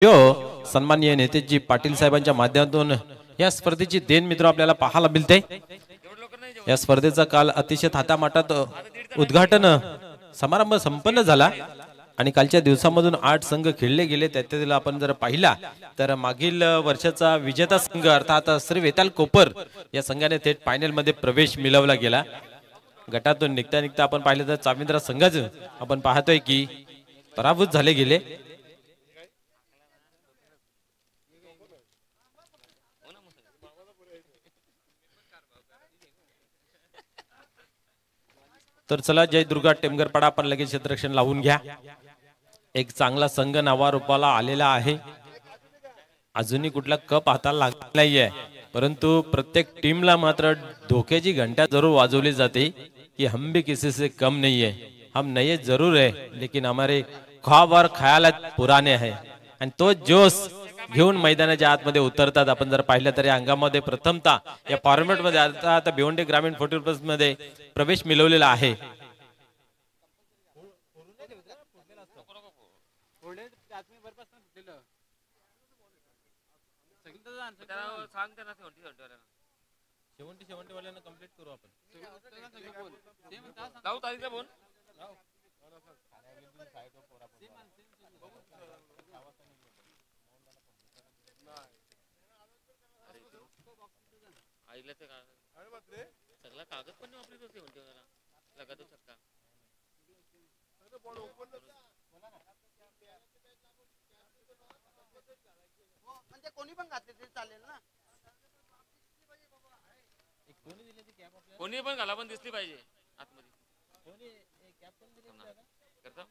सन्माननीय नेतेजी पाटील साहेबांच्या माध्यमातून या स्पर्धेची देण मित्र आपल्याला पाहायला मिळते। या स्पर्धेचा काल अतिशय थाटामाटात उद्घाटन समारंभ संपन्न झाला आणि कालच्या दिवसामधून 8 संघ खेळले गेले। त्यातील आपण जर पाहिला तर मागील वर्षाचा विजेता संघ अर्थात श्री वेताल कोपर या संघाने थेट फायनल मध्ये प्रवेश मिळवला गेला। गटातून निघता आपण पाहिले तर चाविंद्रा संघाचे आपण पाहतोय की पराभूत झाले गेले। तर चला जय दुर्गा टेमगरपाडा आपण लगेच क्षेत्ररक्षण लावून घ्या। एक चांगला संघ नावारूपाला आलेला आहे। अजूनही कुठला कप हाताला लागला नाहीये, परंतु प्रत्येक टीमला मात्र धोक्याची घंटा जरूर वाजवली जाते कि हम भी किसी से कम नहीं है, हम नए जरूर है लेकिन हमारे ख्वाब और ख्यालात पुराने हैं। आणि तो जोश घेऊन मैदानाच्या आतमध्ये उतरतात। आपण जर पाहिलं तर या अंगामध्ये प्रथमता या फॉर्मॅट मध्ये आता भिवंडी ग्रामीण 40+ मध्ये प्रवेश मिळवलेला आहे। सगळा कागद पण वापरत होते म्हणते मला लगा तो छक्का म्हणजे कोणी पण घातले ते चालेल ना, कोणी पण घाला पण दिसली पाहिजे आतमध्ये कोणी कॅप पण दिली करता।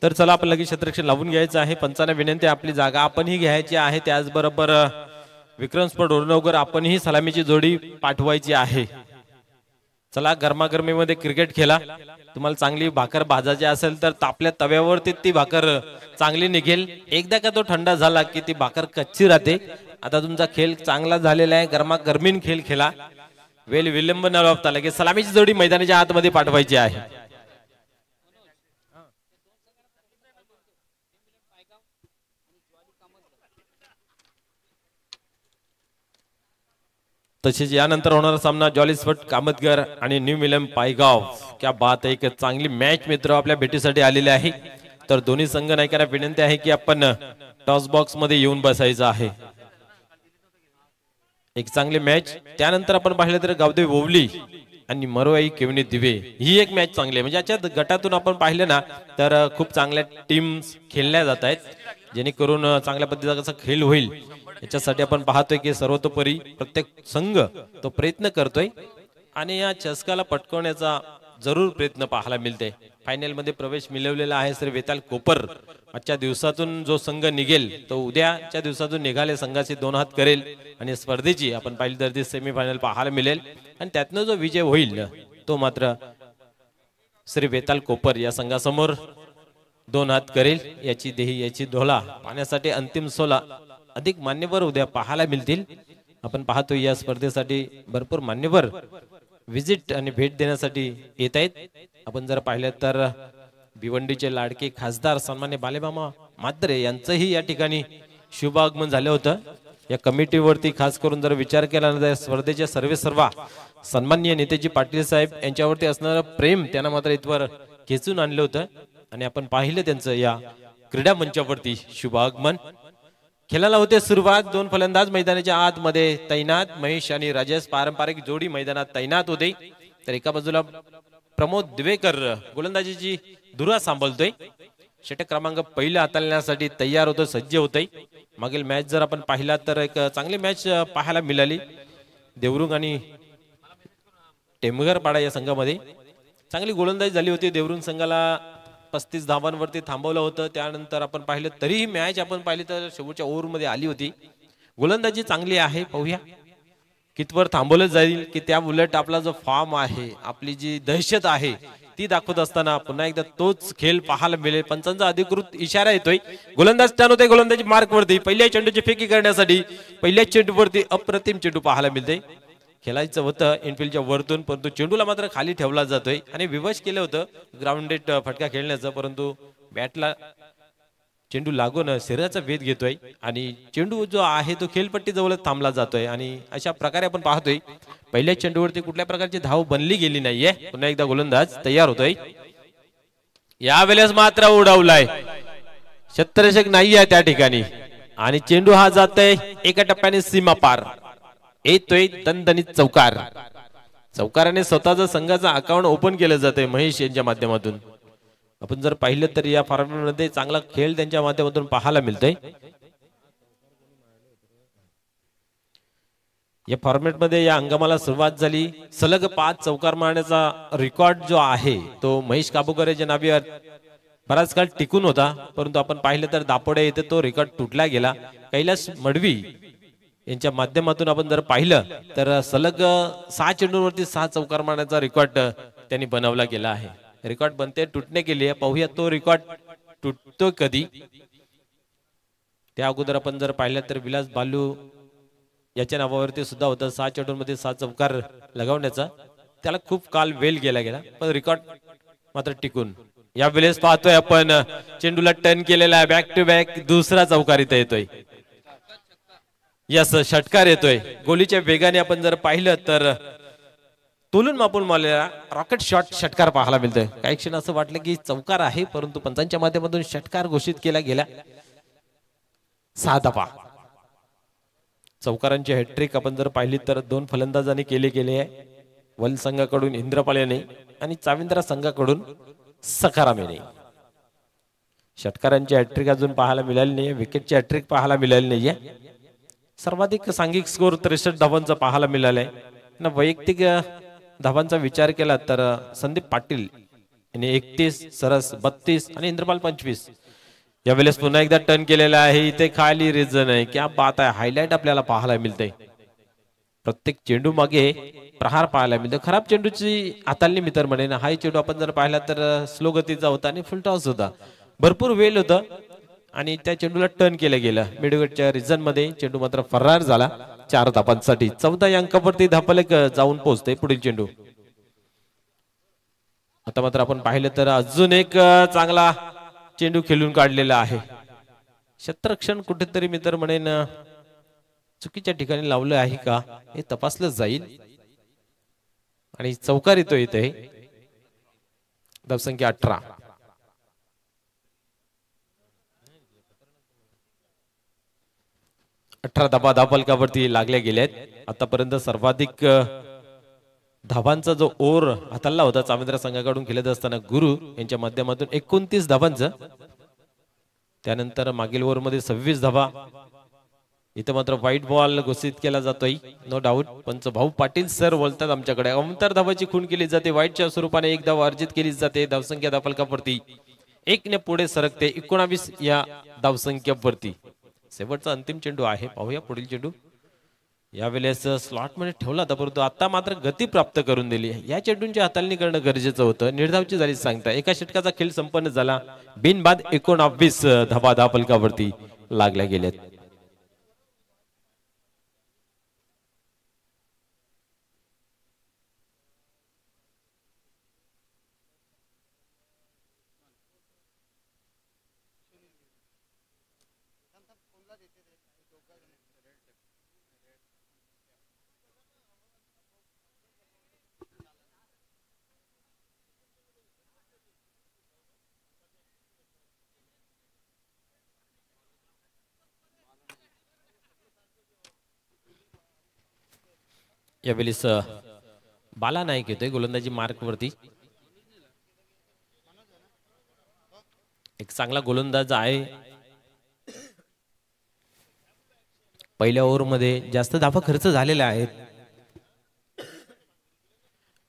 तर चला आपण लगेच क्षेत्ररक्षण लावून घ्यायचं आहे। पंचांना विनंती आपली जागा आपणही घ्यायची आहे। त्याचबरोबर विक्रम स्पोर्ट ओरनगर आपणही सलामीची जोडी पाठवायची आहे। चला गरमागरमीमध्ये क्रिकेट खेळा। तुम्हाला चांगली भाकर भाजायची असेल तर तापल्या तव्यावरती ती भाकर चांगली निघेल। एकदा का तो थंड झाला की ती भाकर कच्ची राहते। आता तुमचा खेळ चांगला झालेला आहे, गरमागरमीन खेळ खेळा। वेळ विलंब न लावता लगेच सलामीची जोडी मैदानाच्या आतमध्ये पाठवायची आहे। तसेच यानंतर होणारा सामना जॉली स्पोर्ट कामतगर आणि न्यू मिलम पायगाव। क्या बात आहे, एक चांगली मॅच मित्र आपल्या भेटीसाठी आलेले आहे। तर दोन्ही संघ नायकांना विनंती आहे की आपण टॉस बॉक्स मध्ये येऊन बसायचं आहे। एक चांगली मॅच। त्यानंतर आपण पाहिलं तर गावदेवी ओवली आणि मरोई केवणी दिवे ही एक मॅच चांगली आहे। म्हणजे याच्या गटातून आपण पाहिलं ना तर खूप चांगल्या टीम्स खेळल्या जात आहेत, जेणेकरून चांगल्या पद्धतीचा कसा खेळ होईल याच्यासाठी आपण पाहतोय की सर्वतोपरी प्रत्येक संघ तो प्रयत्न करतोय आणि या चषकाला पटकवण्याचा जरूर प्रयत्न पाहायला मिळते। फायनल मध्ये प्रवेश मिळवलेला आहे श्री वेताल कोपर। आजच्या दिवसातून जो संघ निघेल तो उद्याच्या दिवसातून निघाले संघाचे 2 हात करेल आणि स्पर्धेची आपण पाहिली तर ती सेमीफायनल पाहायला मिळेल आणि त्यातनं जो विजय होईल तो मात्र श्री वेताल कोपर या संघासमोर 2 हात करेल। याची देही याची धोला पाहण्यासाठी अंतिम 16 अधिक मान्यवर उद्या पाहायला मिळतील। आपण पाहतो या स्पर्धेसाठी भरपूर मान्यवर विजिट आणि भेट देण्यासाठी येत आहेत। आपण जर पाहिलं तर भिवंडीचे लाडके खासदार सन्मान्य बालेमामा मात्रे यांचंही या ठिकाणी शुभ आगमन झालं होतं। या कमिटीवरती खास करून जर विचार केला तर स्पर्धेचे सर्व सन्माननीय नेतेजी पाटील साहेब यांच्यावरती असणारं प्रेम त्यांना मात्र इथवर खेचून आणलं होतं आणि आपण पाहिलं त्यांचं या क्रीडा मंचावरती शुभ आगमन। खेळाला होते सुरुवात। 2 फलंदाज मैदानाच्या आतमध्ये तैनात, महेश आणि राजेश पारंपरिक जोडी मैदानात तैनात होते। तर एका बाजूला प्रमोद दिवेकर गोलंदाजीची धुरा सांभाळतोय, षटक क्रमांक पहिला हाताळण्यासाठी तयार होतो, सज्ज होतोय। मागील मॅच जर आपण पाहिला तर एक चांगली मॅच पाहायला मिळाली। देवरुंग आणि टेमगरपाडा या संघामध्ये चांगली गोलंदाजी झाली होती। देवरुंग संघाला 35 धावांवरती थांबवलं होतं। त्यानंतर आपण पाहिलं तरीही मॅच आपण पाहिली तर शेवटच्या ओव्हरमध्ये आली होती। गोलंदाजी चांगली आहे, पाहूया कितवर थांबवलं जाईल की त्या उलट आपला जो फॉर्म आहे, आपली जी दहशत आहे ती दाखवत असताना पुन्हा एकदा तोच खेळ पाहायला मिळेल। पंचांचा अधिकृत इशारा येतोय, गोलंदाज टर्न होते गोलंदाजी मार्क वरती। पहिल्या चेंडूची फेकी करण्यासाठी पहिल्या चेंडूवरती अप्रतिम चेंडू पाहायला मिळते। खेळायचं होतं इनफिल्डच्या वरतून, परंतु चेंडूला मात्र खाली ठेवला जातोय आणि विवश केलं होतं ग्राउंडेड फटका खेळण्याचं, परंतु बॅटला चेंडू लागून शरीराचा वेध घेतोय आणि चेंडू जो आहे तो खेळपट्टी जवळच थांबला जातोय आणि अशा प्रकारे आपण पाहतोय पहिल्या चेंडूवरती कुठल्या प्रकारची धाव बनली गेली नाहीये. पुन्हा एकदा गोलंदाज तयार होतोय. यावेळेस मात्र उडवलाय, क्षेत्ररक्षक नाहीये त्या ठिकाणी आणि चेंडू हा जातोय एका टप्प्याने सीमा पार. येतोय दणदणीत चौकार. चौकाराने स्वतःचा संघाचा अकाउंट ओपन केलं जातंय महेश यांच्या माध्यमातून. आपण जर पाहिलं तर या फॉर्मॅटमध्ये चांगला खेळ त्यांच्या माध्यमातून पाहायला मिळतोय. या फॉर्मॅटमध्ये या हंगामाला सुरुवात झाली, सलग 5 चौकार मारण्याचा रेकॉर्ड जो आहे तो महेश काबूकर यांच्या नावावर बराच काळ टिकून होता, परंतु आपण पाहिलं तर दापोडे येथे तो रेकॉर्ड तुटला गेला. कैलास मडवी यांच्या माध्यमातून आपण जर पाहिलं तर सलग 6 चेंडूंवरती 6 चौकार मारण्याचा रेकॉर्ड त्यांनी बनवला गेला आहे. रेकॉर्ड बनते तुटणे के लिए, पाहूया तो रेकॉर्ड तुटतो कधी. त्या अगोदर आपण जर पाहिलं तर विलास बालू याच्या नावावरती सुद्धा होतं 6 चेंडूंमध्ये 6 चौकार लगावण्याचा. त्याला खूप काल वेल गेला गेला, पण रेकॉर्ड मात्र टिकून. या वेळेस पाहतोय आपण चेंडूला टर्न केलेला आहे, बॅक टू बॅक दुसरा चौकार इथे येतोय. यस, षटकार येतोय. गोलीच्या वेगाने आपण जर पाहिलं तर तोलून मापून मारलेला रॉकेट शॉट षटकार पाहायला मिळतोय. काही क्षण असं वाटलं की चौकार आहे, परंतु पंचांच्या माध्यमातून षटकार घोषित केला गेला. 6 धावा. चौकारांची हॅट्रिक आपण जर पाहिली तर 2 फलंदाजांनी केले आहे. वल संघाकडून इंद्रपाल याने आणि चाविंद्रा संघाकडून सखाराम याने. षटकारांची हॅट्रिक अजून पाहायला मिळाली नाहीये, विकेटची हॅट्रिक पाहायला मिळाली नाहीये. सर्वाधिक सांघिक स्कोर 63 धावांचा पाहायला मिळालाय. वैयक्तिक धावांचा विचार केला तर संदीप पाटील यांनी 31, सरस 32 आणि इंद्रपाल 25. यावेळेस पुन्हा एकदा टर्न केलेला आहे. इथे खाली रिझन आहे, क्या बात आहे. हायलाइट आपल्याला पाहायला मिळते. प्रत्येक चेंडू मागे प्रहार पाहायला मिळतो. खराब चेंडूची हाताळणी मित्र म्हणे ना, हा चेंडू आपण जर पाहिला तर स्लो गतीचा होता आणि फुल टॉस होता, भरपूर वेल होता आणि त्या चेंडूला टर्न केलं गेलं. मिडविकेटच्या रिझन मध्ये चेंडू मात्र फरार झाला 4 धावांसाठी. 14 अंकावरती धापलेक जाऊन पोहोचते पुढील चेंडू. आता मात्र आपण पाहिलं तर अजून एक चांगला चेंडू खेळून काढलेला आहे. क्षेत्ररक्षण कुठेतरी मित्र म्हणेन चुकीच्या ठिकाणी लावलं आहे का हे तपासलं जाईल आणि चौकार येतो इथे. धावसंख्या 18. 18 धाबा धावफलकावरती लागल्या गेल्यात. आतापर्यंत सर्वाधिक धावांचा जो ओव्हर हाताळला होता चाविंद्रा संघाकडून खेळत असताना गुरु यांच्या माध्यमातून 29 धावांचा. त्यानंतर मागील ओव्हर मध्ये 26 धावा. इथं मात्र व्हाईट बॉल घोषित केला जातोय, नो डाऊट. पंच भाऊ पाटील सर बोलतात आमच्याकडे. अंतर धावाची खून केली जाते, व्हाईटच्या स्वरूपाने 1 धाव अर्जित केली जाते. धावसंख्या धावफलकावरती 1 ने पुढे सरकते 19 या धावसंख्येवरती. शेवटचा अंतिम चेंडू आहे, पाहूया पुढील चेंडू. यावेळेस स्लॉट मध्ये ठेवला होता, परंतु आता मात्र गती प्राप्त करून दिली. या चेंडूंची हाताळणी करणं गरजेचं होतं. निर्धावची झाली सांगता. एका षटकाचा खेळ संपन्न झाला. बिनबाद 19 धावा धावफलकावरती लागल्या गेल्यात. यावेळेस बाला नाईक येतोय गोलंदाजी मार्क वरती. एक चांगला गोलंदाज आहे. पहिल्या ओव्हर मध्ये जास्त धावा खर्च झालेल्या आहेत.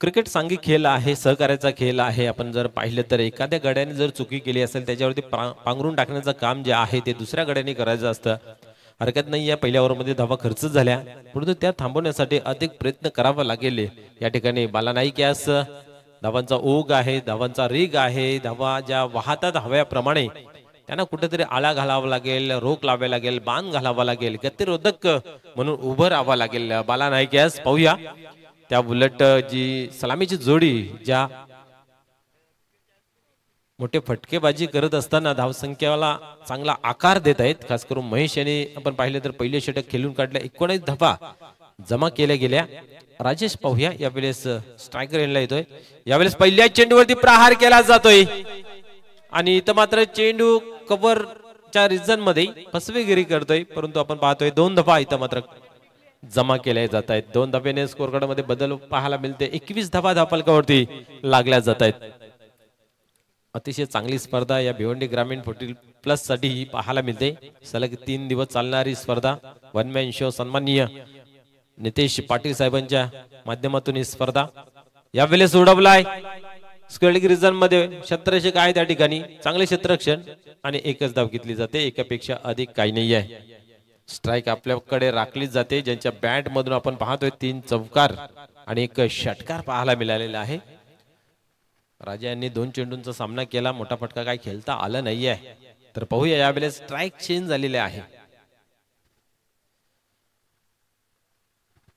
क्रिकेट सांघिक खेळ आहे, सहकार्याचा खेळ आहे. आपण जर पाहिलं तर एखाद्या गड्याने जर चुकी केली असेल त्याच्यावरती पांघरून टाकण्याचं काम जे आहे ते दुसऱ्या गड्याने करायचं असतं. हरकत नाही, या पहिल्या ओव्हरमध्ये धावा खर्च झाल्या, परंतु त्या थांबवण्यासाठी अधिक प्रयत्न करावा लागेल. या ठिकाणी बाला नाईक यास धावांचा ओघ आहे, धावांचा रेग आहे. धावा ज्या वाहतात हव्याप्रमाणे त्यांना कुठेतरी आळा घालावा लागेल, रोख लावावा लागेल, बाण घालावा लागेल, गतिरोधक म्हणून उभं राहावं लागेल बाला नाईक यास. पाहूया त्या उलट जी सलामीची जोडी ज्या मोठे फटकेबाजी करत असताना धावसंख्येला चांगला आकार देत आहेत. खास करून महेश यांनी आपण पाहिलं तर पहिले षटक खेळून काढल्या, 19 धावा जमा केल्या गेल्या. राजेश पाहूया यावेळेस स्ट्रायकर यांना येतोय. यावेळेस पहिल्या चेंडूवरती प्रहार केला जातोय आणि इथं मात्र चेंडू कव्हरच्या रिजन मध्ये फसवेगिरी करतोय, परंतु आपण पाहतोय 2 धावा इथं मात्र जमा केल्या जात आहेत. 2 धाब्याने स्कोर कार्ड मध्ये बदल पाहायला मिळते. 21 धावा धावफलकावरती लागल्या जात आहेत. अतिशय चांगली स्पर्धा या भिवंडी ग्रामीण 40+ साठी ही पाहायला मिळते. सलग 3 दिवस चालणारी स्पर्धा. वन मॅन शो सन्माननीय नितेश पाटील साहेबांच्या माध्यमातून ही स्पर्धा यावेळेस उडवलाय. स्क्वेअर रिजन मध्ये क्षेत्ररक्षक आहे त्या ठिकाणी, चांगले क्षेत्ररक्षण आणि एकच धाव घेतली जाते. एकापेक्षा अधिक काही नाही आहे. स्ट्राईक आपल्याकडे राखली जाते, ज्यांच्या बॅट मधून आपण पाहतोय 3 चौकार आणि 1 षटकार पाहायला मिळालेला आहे. राजा यांनी 2 चेंडूंचा सामना केला, मोठा फटका काय खेळता आला नाहीये. तर पाहूया यावेळेस स्ट्राईक चेंज झालेले आहे.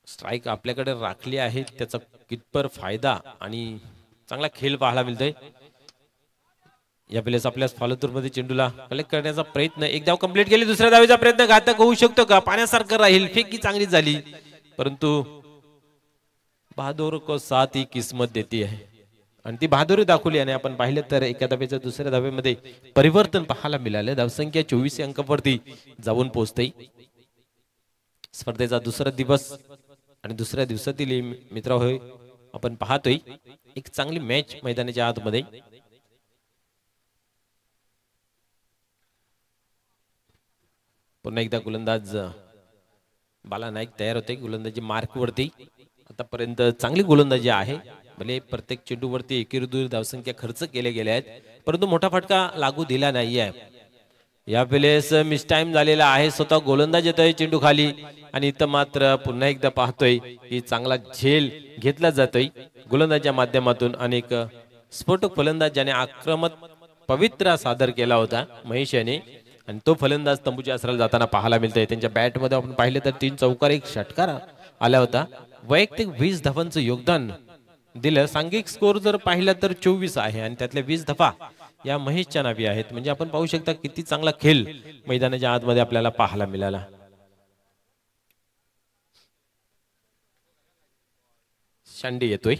स्ट्राईक आपल्याकडे राखली आहे, त्याचा कितपर फायदा आणि चांगला खेळ पाहायला मिळतोय. यावेळेस आपल्या फॉलोथ्रू मध्ये चेंडूला कलेक्ट करण्याचा प्रयत्न, एक धाव कंप्लीट केली, दुसऱ्या धावेचा प्रयत्न घातक होऊ शकतो का, पाण्यासारखं राहील, फेकी चांगली झाली, परंतु बहादूर को साथ ही किस्मत देती है आणि ती बहादुरी दाखवली. आणि आपण पाहिलं तर एका धावेच्या दुसऱ्या धावेमध्ये परिवर्तन पाहायला मिळालं. धावसंख्या 24 अंकावरती जाऊन पोहोचते. स्पर्धेचा दुसरा दिवस आणि दुसऱ्या दिवसातील मित्र होय आपण पाहतोय एक चांगली मॅच मैदानाच्या आतमध्ये. पुन्हा एकदा गोलंदाज बाला नाईक तयार होते गोलंदाजी मार्क वरती. आतापर्यंत चांगली गोलंदाजी आहे. भले प्रत्येक चेंडूवरती एकेरी धावसंख्या खर्च केले गेले आहेत, परंतु मोठा फटका लागू दिला नाही आहे. यावेळेस मिस टाइम झालेला आहे. स्वतः गोलंदाज येतोय चेंडू खाली आणि इथं मात्र पुन्हा एकदा पाहतोय की चांगला झेल घेतला जातोय गोलंदाजाच्या माध्यमातून. अनेक स्फोटक फलंदाज ज्याने आक्रमक पवित्रा सादर केला होता महेश याने, आणि तो फलंदाज तंबूच्या आसराला जाताना पाहायला मिळतोय. त्यांच्या बॅट मध्ये आपण पाहिलं तर 3 चौकार 1 षटकार आला होता. वैयक्तिक 20 धावांचं योगदान दिलं. सांघिक स्कोर जर पाहिला तर 24 आहे आणि त्यातल्या 20 धावा या महेशच्या नावी आहेत. म्हणजे आपण पाहू शकता किती चांगला खेळ मैदानाच्या आतमध्ये आपल्याला पाहायला मिळाला. शांडी येतोय.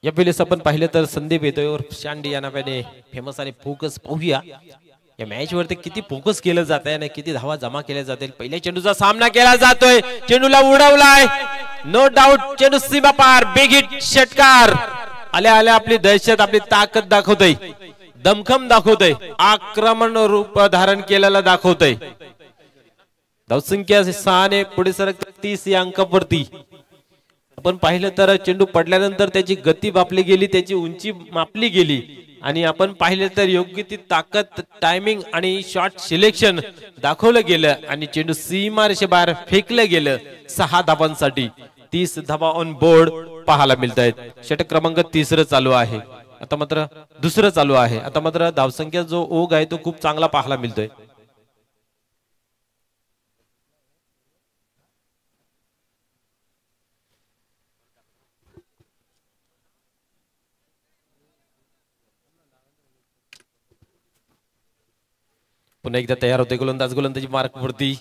यावेळेस आपण पाहिलं तर संदीप येतोय और शांडी या नावाने फेमस आणि फोकस. पाहूया या मॅच वरती किती फोकस केलं जात आहे आणि किती धावा जमा केल्या जातील. पहिल्या चेंडूचा सामना केला जातोय, चेंडूला उडवलाय, नो डाऊट चेंडू सीमा पार, बिग हिट षटकार. आल्या आल्या आपली दहशत आपली ताकद दाखवतोय, दमखम दाखवतोय, आक्रमण रूप धारण केलेला दाखवतोय. धावसंख्या 6 ने पुढे सरक 30 या अंकावरती. आपण पाहिलं तर चेंडू पडल्यानंतर त्याची गती मापली गेली, त्याची उंची मापली गेली आणि आपण पाहिलं तर योग्य ती ताकद, टायमिंग आणि शॉट सिलेक्शन दाखवलं गेलं आणि चेंडू सीमारेषेबाहेर फेकलं गेलं. 6 धावांसाठी 30 धावा ऑन बोर्ड पाहायला मिळत आहेत. षटक क्रमांक 3 चालू आहे, आता मात्र 2 चालू आहे. आता मात्र धावसंख्या जो ओघ आहे तो खूप चांगला पाहायला मिळतोय. पुन्हा एकदा तयार होते गोलंदाज गोलंदाजी मार्क वरती.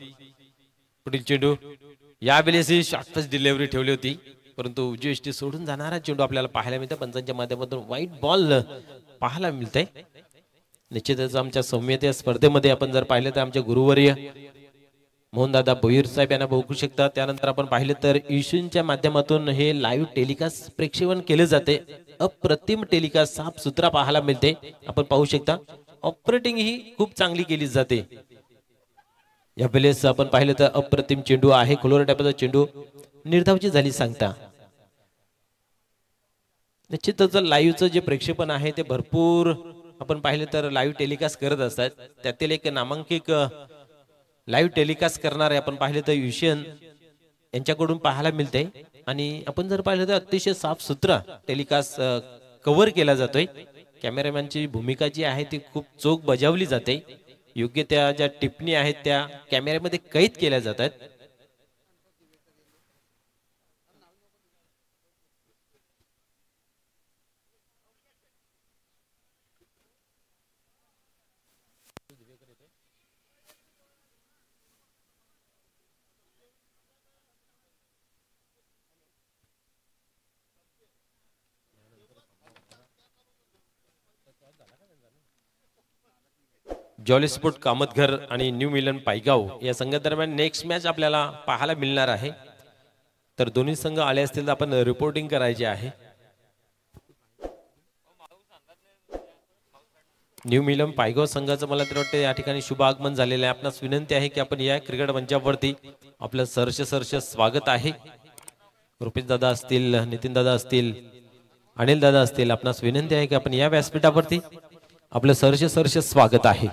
पुढील चेंडू यावेळेस ही शॉर्टच डिलिव्हरी ठेवली होती परंतु उजवी यष्टी सोडून जाणारा चेंडू आपल्याला पाहायला मिळतो. पंचांच्या माध्यमातून व्हाईट बॉल पाहायला मिळतंय. निश्चितच आमच्या सौम्यते या स्पर्धेमध्ये आपण जर पाहिलं तर आमचे गुरुवर्य मोहनदादा भोईर साहेब यांना बघू शकता. त्यानंतर आपण पाहिलं तर इशूंच्या माध्यमातून हे लाईव्ह टेलिकास्ट प्रेक्षेपण केले जाते. अप्रतिम टेलिकास्ट साफ सुथरा पाहायला मिळते. आपण पाहू शकता ऑपरेटिंग ही खूप चांगली केली जाते. या वेळेस आपण पाहिलं तर अप्रतिम चेंडू आहे. खोलवर टाईपचा चेंडू निर्धावची झाली सांगता. निश्चितच लाईव्हचं जे प्रेक्षेपण आहे ते भरपूर आपण पाहिलं तर लाईव्ह टेलिकास्ट करत असतात. त्यातील एक नामांकित लाईव्ह टेलिकास्ट करणारे आपण पाहिलं तर युशियन यांच्याकडून पाहायला मिळते. आणि आपण जर पाहिलं तर अतिशय साफ सुथरा टेलिकास्ट कव्हर केला जातोय. कॅमेरामॅनची भूमिका जी आहे ती खूप चोख बजावली जाते. योग्य त्या ज्या टिप्पणी आहेत त्या कॅमेऱ्यामध्ये कैद केल्या जातात. जॉली स्पोर्ट कामतघर आणि न्यू मिलन पायगाव या संघादरम्यान नेक्स्ट मॅच आपल्याला पाहायला मिळणार आहे. तर दोन्ही संघ आले असतील तर आपण रिपोर्टिंग करायचे आहे. न्यू मिलन पायगाव संघाचं मला तर वाटतं या ठिकाणी शुभ आगमन झालेलं आहे. आपणास विनंती आहे की आपण या क्रिकेट मंचावरती आपलं सहर्ष स्वागत आहे. रुपेश दादा असतील, नितीन दादा असतील, अनिल दादा असतील, आपणास विनंती आहे की आपण या व्यासपीठावरती आपलं सहर्ष स्वागत आहे.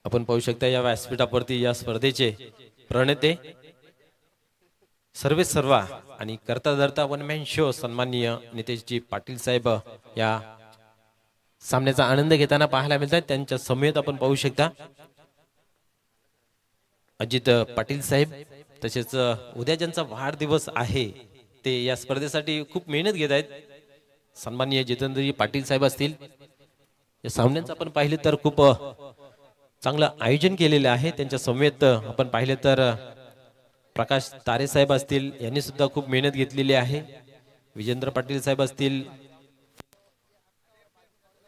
आपण पाहू शकता या व्यासपीठावरती या स्पर्धेचे प्रणेते सर्व आणि करता धरता वन मॅन शो सन्माननीय नितेशजी पाटील साहेब या सामन्याचा आनंद घेताना पाहायला मिळतात. त्यांच्या समेत आपण पाहू शकता अजित पाटील साहेब. तसेच उद्या ज्यांचा वाढदिवस आहे ते या स्पर्धेसाठी खूप मेहनत घेत आहेत. सन्माननीय जितेंद्रजी पाटील साहेब असतील. या सामन्यांचं आपण पाहिलं तर खूप चांगलं आयोजन केलेलं आहे. त्यांच्या समेत आपण पाहिलं तर प्रकाश तारे साहेब असतील, यांनी सुद्धा खूप मेहनत घेतलेली आहे. विजेंद्र पाटील साहेब असतील,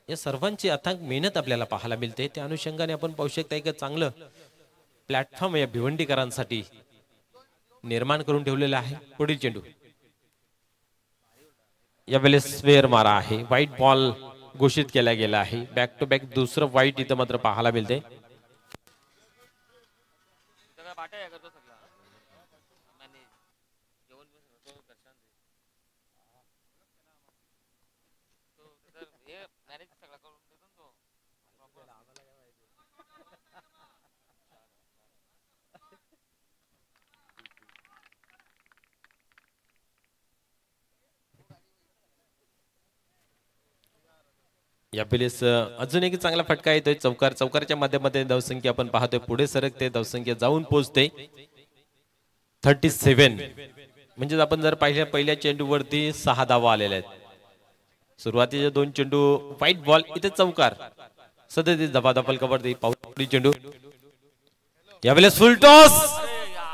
या सर्वांची अथांग मेहनत आपल्याला पाहायला मिळते. त्या अनुषंगाने आपण पाहू शकता एक चांगलं प्लॅटफॉर्म या भिवंडीकरांसाठी निर्माण करून ठेवलेलं आहे. पुढील चेंडू यावेळेस स्क्वेअर मारा आहे. व्हाईट बॉल घोषित केला गेला आहे. बॅक टू बॅक दुसरं व्हाईट इथं मात्र पाहायला मिळते. यावेळेस अजून एक चांगला फटका येतोय. चौकारच्या माध्यमामध्ये धावसंख्या आपण पाहतोय पुढे सरकते. धावसंख्या जाऊन पोहोचते 37. म्हणजे आपण जर पाहिलं पहिल्या चेंडूवरती 6 धावा आलेल्या आहेत. सुरुवातीचे 2 चेंडू व्हाईट बॉल, इथे चौकार सध्या धबाधपलकावरती पाऊस चेंडू. यावेळेस फुल टॉस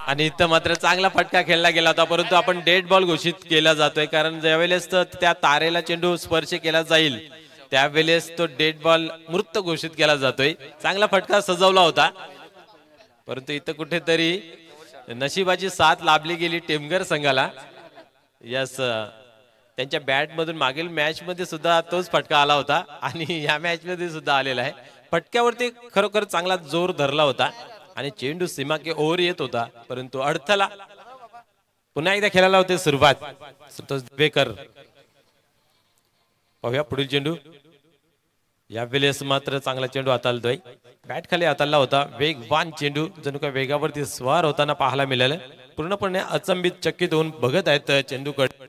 आणि इथं मात्र चांगला फटका खेळला गेला होता. परंतु आपण डेड बॉल घोषित केला जातोय. कारण ज्यावेळेस त्या तारेला चेंडू स्पर्श केला जाईल त्यावेळेस तो डेड बॉल मृत घोषित केला जातोय. चांगला फटका सजवला होता परंतु इथं कुठेतरी नशिबाची साथ लाभली गेली टेमघर संघाला. यस, त्यांच्या बॅट मधून मागील मॅच मध्ये सुद्धा तोच फटका आला होता आणि या मॅच मध्ये सुद्धा आलेला आहे. फटक्यावरती खरोखर चांगला जोर धरला होता आणि चेंडू सीमा के ओर येत होता परंतु अडथळा. पुन्हा एकदा खेळायला होते सुरुवात संतोष दिवेकर. पाहूया पुढील चेंडू. यावेळेस मात्र चांगला चेंडू हाताळतोय. बॅट खाली हाताळला होता. वेगवान चेंडू जणू काय वेगावरती स्वार होताना पाहायला मिळालं. पूर्णपणे अचंबित चकित होऊन बघत आहेत चेंडूकडे.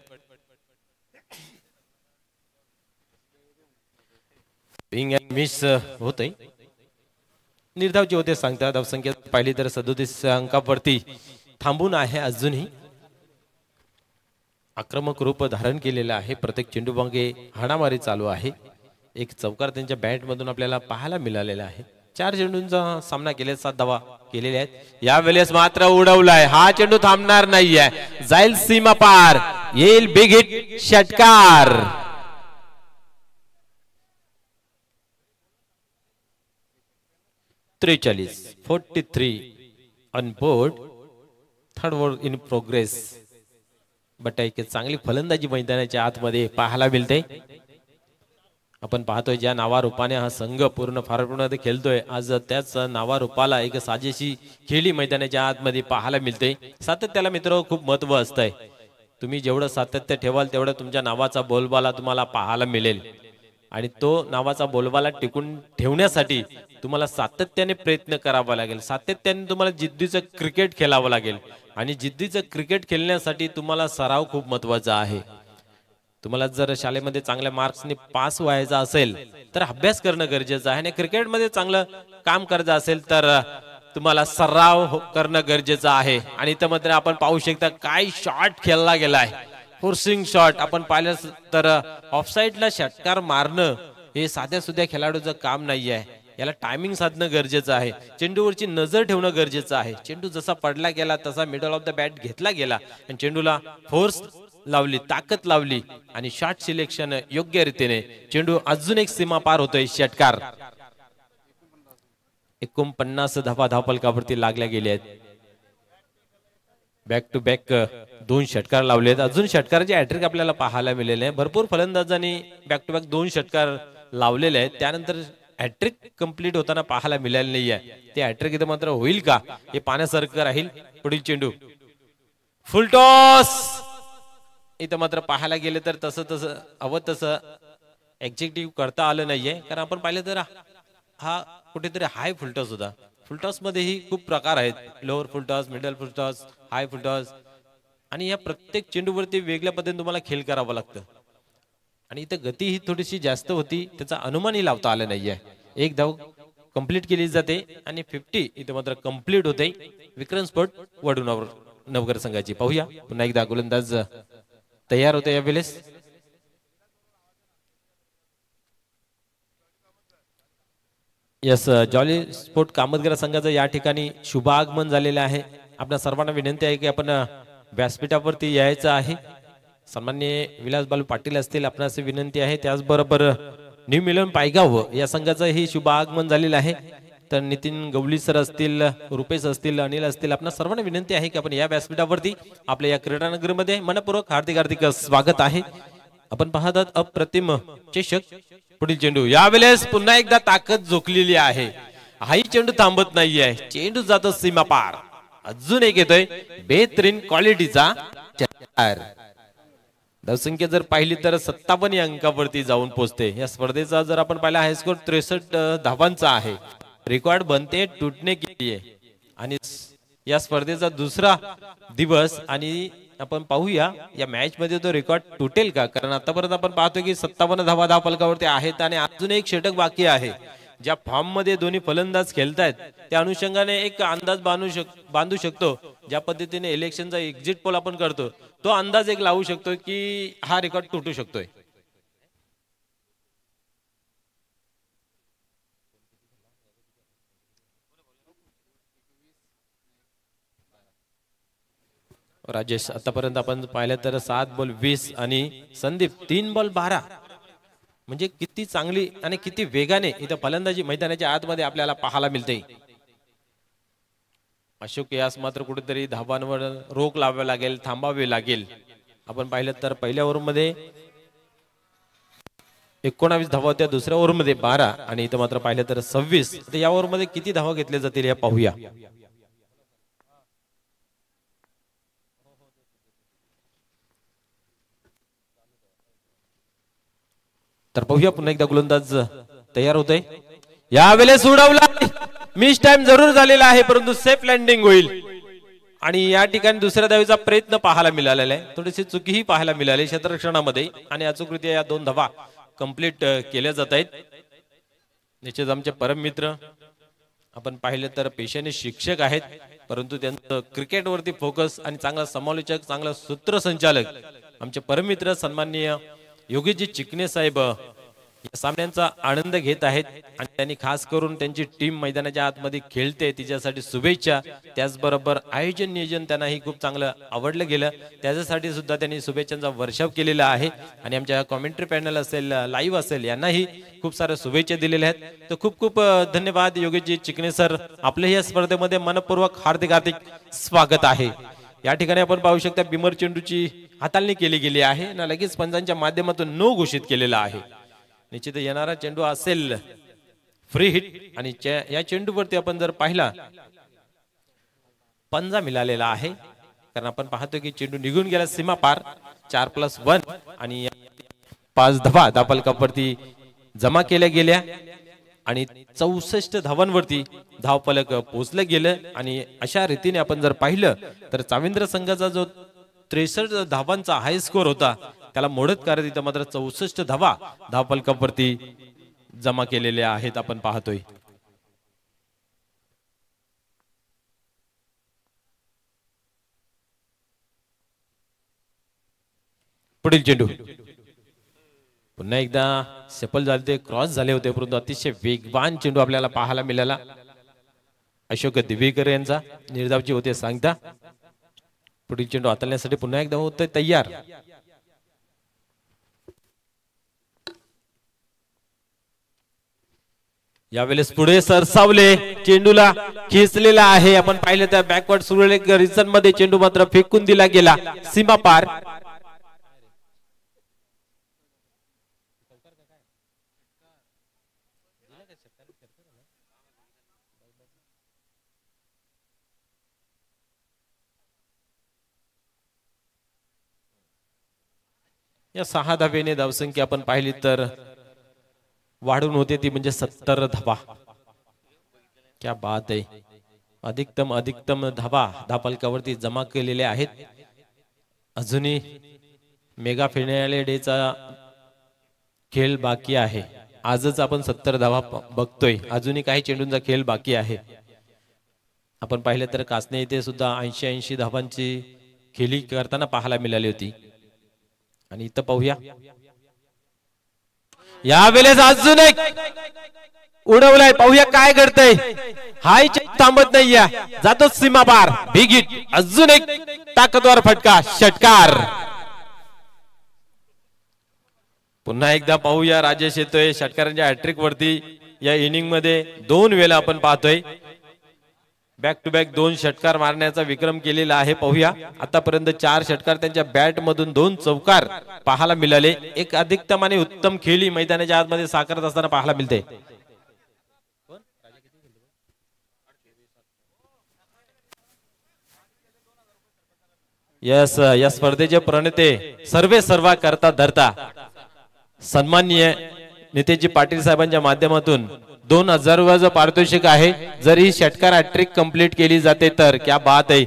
मिस होते. निर्धावची होते सांगता. धावसंख्या पाहिली तर 37 अंकावरती थांबून आहे. अजूनही आक्रमक रूप धारण केलेलं आहे. प्रत्येक चेंडू मागे हाणामारी चालू आहे. एक चौकार त्यांच्या बॅट मधून आपल्याला पाहायला मिळालेला आहे. 4 चेंडूंचा सामना केले, 7 धावा केलेल्या आहेत. यावेळेस मात्र उडवलाय, हा चेंडू थांबणार नाहीये, जाईल सीमा पार, येईल बिग हिट षटकार. त्रेचाळीस 43 on board. Third over in progress. But एक चांगली फलंदाजी मैदानाच्या आतमध्ये पाहायला मिळते. आपण पाहतोय ज्या नावारूपाने हा संघ पूर्ण फॉर्ममध्ये खेळतोय, आज त्याच नावारूपाला एक साजेशी खेळी मैदानाच्या आतमध्ये पाहायला मिळते. सातत्याला मित्र खूप महत्व असतंय. तुम्ही जेवढं सातत्य ठेवाल तेवढं तुमच्या नावाचा बोलबाला तुम्हाला पाहायला मिळेल. आणि तो नावाचा बोलबाला टिकून ठेवण्यासाठी तुम्हाला सातत्याने प्रयत्न करावा लागेल. सातत्याने तुम्हाला जिद्दीचं क्रिकेट खेळावं लागेल. आणि जिद्दीचं क्रिकेट खेळण्यासाठी तुम्हाला सराव खूप महत्वाचा आहे. तुम्हाला जर शाळेमध्ये चांगल्या मार्क्सने पास व्हायचं असेल तर अभ्यास करणं गरजेचं आहे. आणि क्रिकेटमध्ये चांगलं काम करायचं असेल तर तुम्हाला सराव करणं गरजेचं आहे. आणि इथं मात्र आपण पाहू शकता काय शॉट खेळला गेलाय, फोर्सिंग शॉट. आपण पाहिलं तर ऑफसाईडला षटकार मारणं हे साध्या सुध्या खेळाडूचं काम नाही आहे. याला टायमिंग साधणं गरजेचं आहे. चेंडूवरची नजर ठेवणं गरजेचं आहे. चेंडू जसा पडला गेला तसा मिडल ऑफ द बॅट घेतला गेला आणि चेंडूला फोर्स लावली, ताकद लावली आणि शॉट सिलेक्शन योग्य रीतीने. चेंडू अजून एक सीमा पार होतोय, षटकार. 49 धावा धावफलकावरती लागल्या गेल्या आहेत. बॅक टू बॅक 2 षटकार लावलेत. अजून षटकाराचे हॅट्रिक आपल्याला पाहायला मिळाले आहे. भरपूर फलंदाजांनी बॅक टू बॅक 2 षटकार लावलेले आहेत. त्यानंतर हॅट्रिक कंप्लीट होताना पाहायला मिळाले नाही आहे. ते हॅट्रिक इथं मात्र होईल का हे पाहण्यासारखं राहील. पुढील चेंडू फुल टॉस. इथं मात्र पाहायला गेले तर तसं हवं तसं एक्झिक्युटिव्ह करता आलं नाहीये. कारण आपण पाहिलं तर हा कुठेतरी हाय फुलटॉस होता. फुलटॉस मध्येही खूप प्रकार आहेत, लोअर फुलटॉस, मिडल फुलटॉस, हाय फुलटॉस. आणि या प्रत्येक चेंडूवरती वेगळ्या पद्धतीने तुम्हाला खेळ करावं लागतं. आणि इथं गती ही थोडीशी जास्त होती, त्याचा अनुमानही लावता आला नाहीये. एक धाव कंप्लीट केली जाते आणि 50 इथं मात्र कंप्लीट होते. विक्रम स्पोर्ट वडून नवगर संघाची. पाहूया पुन्हा एकदा गोलंदाज तयार होते यावेळेस. यस, जॉली स्पोर्ट कामतगर संघाचं या ठिकाणी शुभ आगमन झालेलं आहे. आपल्या सर्वांना विनंती आहे की आपण व्यासपीठावरती यायचं आहे. सन्माननीय विलास बालू पाटील असतील, आपणास विनंती आहे. त्याचबरोबर न्यू मिलन पायगाव या संघाचं ही शुभ आगमन झालेलं आहे. तर नितीन गवली सर असतील, रुपेश असतील, अनिल असतील, आपल्या सर्वांना विनंती आहे की आपण या व्यासपीठावरती आपल्या या क्रीडानगरमध्ये मनपूर्वक हार्दिक स्वागत आहे. आपण पाहतात अप्रतिम चषक. पुढील चेंडू यावेळेस पुन्हा एकदा ताकद झोकलेली आहे. हाही चेंडू थांबत नाहीये, चेंडू जातो सीमा पार. अजून एक येतोय बेहतरीन क्वालिटीचा षटकार. धावसंख्या जर पाहिली तर 57 अंकावरती जाऊन पोहोचते. या स्पर्धेचा जर आपण पाहिला हायस्कोर 63 धावांचा आहे. रेकॉर्ड बनते टूटने के लिए. आणि या स्पर्धेचा दुसरा दिवस आणि आपण पाहूया या मॅच मध्ये तो रेकॉर्ड तुटेल का. कारण आतापर्यंत आपण पाहतो की 57 धावा धावफलकावरती आहेत आणि अजून एक षटक बाकी आहे. ज्या फॉर्म मध्ये दोन्ही फलंदाज खेळतायत त्या अनुषंगाने एक अंदाज बांधू शकतो. ज्या पद्धतीने इलेक्शनचा एक्झिट पोल आपण करतो तो अंदाज एक लावू शकतो की हा रेकॉर्ड तुटू शकतोय. राजेश, आतापर्यंत आपण पाहिलं तर 7 बॉल 20 आणि संदीप 3 बॉल 12. म्हणजे किती चांगली आणि किती वेगाने इथं फलंदाजी मैदानाच्या आतमध्ये आपल्याला पाहायला मिळते. अशोक यास मात्र कुठेतरी धावांवर रोख लावावी लागेल, थांबावे लागेल. आपण पाहिलं तर पहिल्या ओव्हरमध्ये 19 धावा होत्या, दुसऱ्या ओव्हरमध्ये 12 आणि इथं मात्र पाहिलं तर 26. तर या ओव्हरमध्ये किती धावा घेतल्या जातील हे पाहूया. तर पाहूया पुन्हा एकदा गोलंदाज तयार होतोय. यावेळेस उडवला, मिस टाइम जरूर झालेला आहे परंतु सेफ लँडिंग होईल. आणि या ठिकाणी दुसऱ्या धावेचा प्रयत्न पाहायला मिळालेला आहे. थोडीशी चुकीही पाहायला मिळाली क्षेत्ररक्षणामध्ये आणि अचूकरित्या या 2 धावा कंप्लीट केल्या जात आहेत. निश्चित आमचे परम मित्र आपण पाहिले तर पेशाने शिक्षक आहेत परंतु त्यांचं क्रिकेटवरती फोकस आणि चांगला समालोचक, चांगला सूत्रसंचालक आमचे परम मित्र सन्माननीय योगीजी चिकणे साहेब या सामन्यांचा आनंद घेत आहेत आणि त्यांनी खास करून त्यांची टीम मैदानाच्या आतमध्ये खेळते तिच्यासाठी शुभेच्छा. त्याचबरोबर आयोजन नियोजन त्यांनाही खूप चांगलं आवडलं गेलं, त्याच्यासाठी सुद्धा त्यांनी शुभेच्छांचा वर्षाव केलेला आहे. आणि आमच्या कॉमेंट्री पॅनल असेल, लाईव्ह असेल, यांनाही खूप साऱ्या शुभेच्छा दिलेल्या आहेत. तर खूप खूप धन्यवाद योगेशजी चिकणे सर, आपले या स्पर्धेमध्ये मनपूर्वक हार्दिक हार्दिक स्वागत आहे. या ठिकाणी आपण पाहू शकता बिमर चेंडूची हाताळणी केली गेली आहे ना, लगेच पंचांच्या माध्यमातून नो घोषित केलेला आहे. निश्चित येणारा चेंडू असेल फ्री हिट आणि या चेंडूवरती आपण जर पाहिला पंजा मिळालेला आहे, कारण आपण पाहतो की चेंडू निघून गेला सीमा पार. 4+1 आणि 5 धावा धावफलकावरती जमा केल्या गेल्या आणि 64 धावांवरती धावफलक पोहोचलं गेलं. आणि अशा रीतीने आपण जर पाहिलं तर चाविंद्र संघाचा जो 63 धावांचा हाय स्कोर होता त्याला मोडत करत इथं मात्र 64 धावा धावफलकावरती जमा केलेल्या आहेत आपण पाहतोय. पुढील चेंडू पुन्हा एकदा सफल झाले, क्रॉस झाले होते, परंतु अतिशय वेगवान चेंडू आपल्याला पाहायला मिळाला. अशोक दिवेकर यांचा निर्धावची होते सांगता. पुढील चेंडू हाताळण्यासाठी पुन्हा एकदा होतोय तयार. यावेळेस पुढे सरसावले, चेंडूला खेचलेला आहे. आपण पाहिलं त्या बॅकवर्ड सुरळीत रिजन मध्ये चेंडू मात्र फेकून दिला गेला सीमा पार. या 6 धावेने धावसंख्या आपण पाहिली तर वाढून होते ती म्हणजे 70 धावा. क्या बात आहे. अधिकतम धावा धावफलकावरती जमा केलेल्या आहेत. अजूनही मेगा फिनाले डेचा खेळ बाकी आहे. आजच आपण 70 धावा बघतोय, अजूनही काही चेंडूंचा खेळ बाकी आहे. आपण पाहिलं तर कासने इथे सुद्धा 80 धावांची खेळी करताना पाहायला मिळाली होती. आणि इथं पाहूया यावेळेस अजून एक उडवलाय, पाहूया काय घडतंय. हाय थांबत नाहीये, जातो सीमा पार, बिग हिट. अजून एक ताकदवार फटका, षटकार. पुन्हा एकदा पाहूया राजेश येतोय षटकारांच्या हॅट्रिक वरती. या इनिंग मध्ये 2 वेळा आपण पाहतोय बॅक टू बॅक 2 षटकार मारण्याचा विक्रम केलेला आहे. पाहूया आतापर्यंत 4 षटकार त्यांच्या बॅट मधून 2 चौकार पाहायला मिळाले. एक अधिकतम आणि उत्तम खेळी मैदानाच्या आतमध्ये साकारत असताना पाहायला मिळते. या स्पर्धेचे प्रणेते सर्वा करता धरता सन्माननीय नितेशजी पाटील साहेबांच्या माध्यमातून 2000 रुपयाचं पारितोषिक आहे. जर ही षटकार हॅट्रिक कंप्लीट केली जाते तर क्या बात आहे.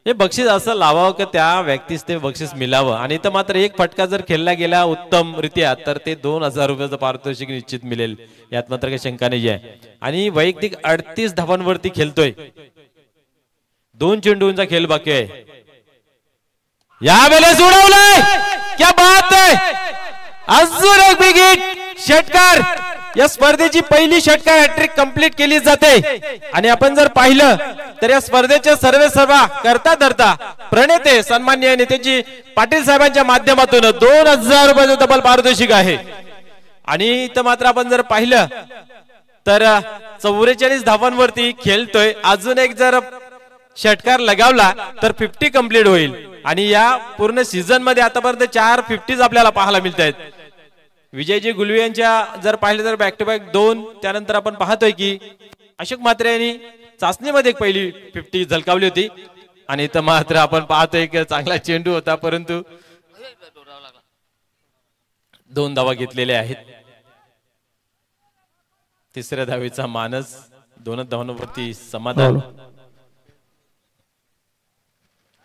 हे बक्षीस असं लावावं की त्या व्यक्तीस ते बक्षीस मिळावं. आणि तर मात्र एक फटका जर खेळला गेला उत्तम रित्या तर ते 2000 रुपयाचं पारितोषिक निश्चित मिळेल, यात मात्र काही शंका नाही आहे. आणि वैयक्तिक 38 धावांवरती खेळतोय, 2 चेंडूंचा खेळ बाकी आहे. यावेळेस उडवलाय, क्या बात आहे. अजून एक बिग हिट षटकार. या स्पर्धेची पहिली षटकार हॅट्रिक कंप्लीट केली जाते. आणि आपण जर पाहिलं तर या स्पर्धेचे सर्वा करता धरता प्रणेते सन्माननीय नितेशजी पाटील साहेबांच्या माध्यमातून 2000 रुपयाचं तब्बल पारितोषिक आहे. आणि इथं मात्र आपण जर पाहिलं तर 44 धावांवरती खेळतोय. अजून एक जर षटकार लगावला तर 50 कंप्लीट होईल. आणि या पूर्ण सीझन मध्ये आतापर्यंत 4 50s आपल्याला पाहायला मिळत आहेत. विजयजी गुलवे यांच्या जर पाहिलं तर बॅक टू बॅक 2. त्यानंतर आपण पाहतोय की अशोक म्हात्रे यांनी चाचणीमध्ये एक पहिली 50 झलकावली होती. आणि इथं मात्र आपण पाहतोय की चांगला चेंडू होता, परंतु 2 धावा घेतलेल्या आहेत. तिसऱ्या धावेचा मानस, 2 धावांवरती समाधान.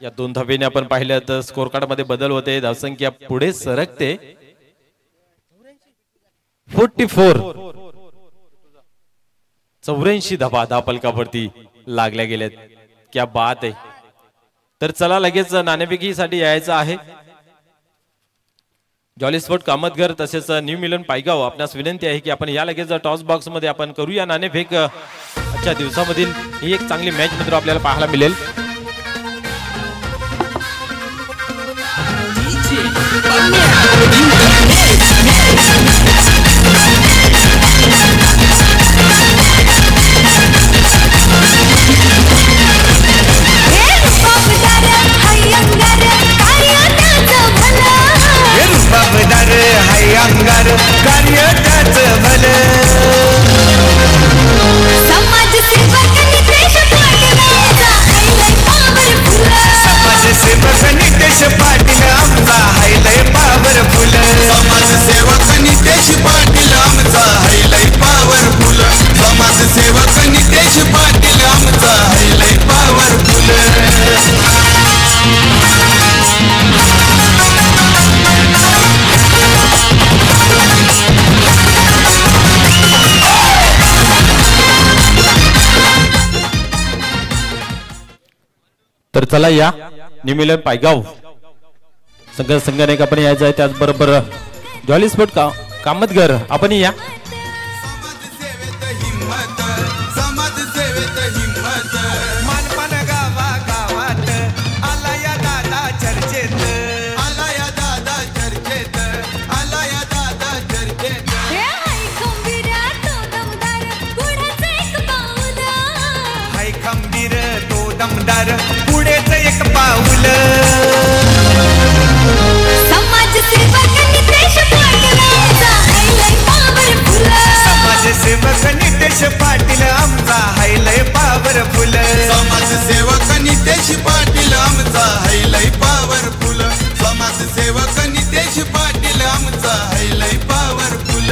या 2 धावेने आपण पाहिलं तर स्कोर कार्ड मध्ये बदल होते, धावसंख्या पुढे सरकते. 44 84 धावा धावफलकावरती लागल्या गेल्यात. क्या बात आहे. तर चला लगेच नाणेफेकीसाठी यायचं आहे. जॉली स्पोर्ट कामतघर तसेच न्यू मिलन पायगाव आपणास विनंती आहे की आपण या लगेच टॉस बॉक्स मध्ये आपण करूया नाणेफेक. आजच्या दिवसामधील ही एक चांगली मॅच मित्र आपल्याला पाहायला मिळेल. बाबदार हाय अंगार कार्य त्याचं भलं. समाजसेवक नितेश पाटील आमचा हायलय पॉवरफुल. समाजसेवक नितेश पाटील आमचा हायलय पॉवरफुल. समाजसेवक नितेश पाटील आमचा हायलय पॉवरफुल. तर चला या न्यू मिलन पायगाव संघाने आपण यायचं आहे. त्याचबरोबर जॉली स्पोर्ट कामतघर आपण या. समाजसेवेत हिम्मत मानपान गावागावात आला या दादा चर्चेत. आला या दादा चर्चेत. आला या दादा चर्चेत. हाय खंबीर तो दमदार पुढेच एक पाऊल. समाजसेवक नितेश पाटील आमचा हायलय पॉवरफुल. समाजसेवक नितेश पाटील आमचा हायलय पॉवरफुल. समाजसेवक नितेश पाटील आमचा हायलय पॉवरफुल. समाजसेवक नितेश पाटील आमचा हायलय पॉवरफुल.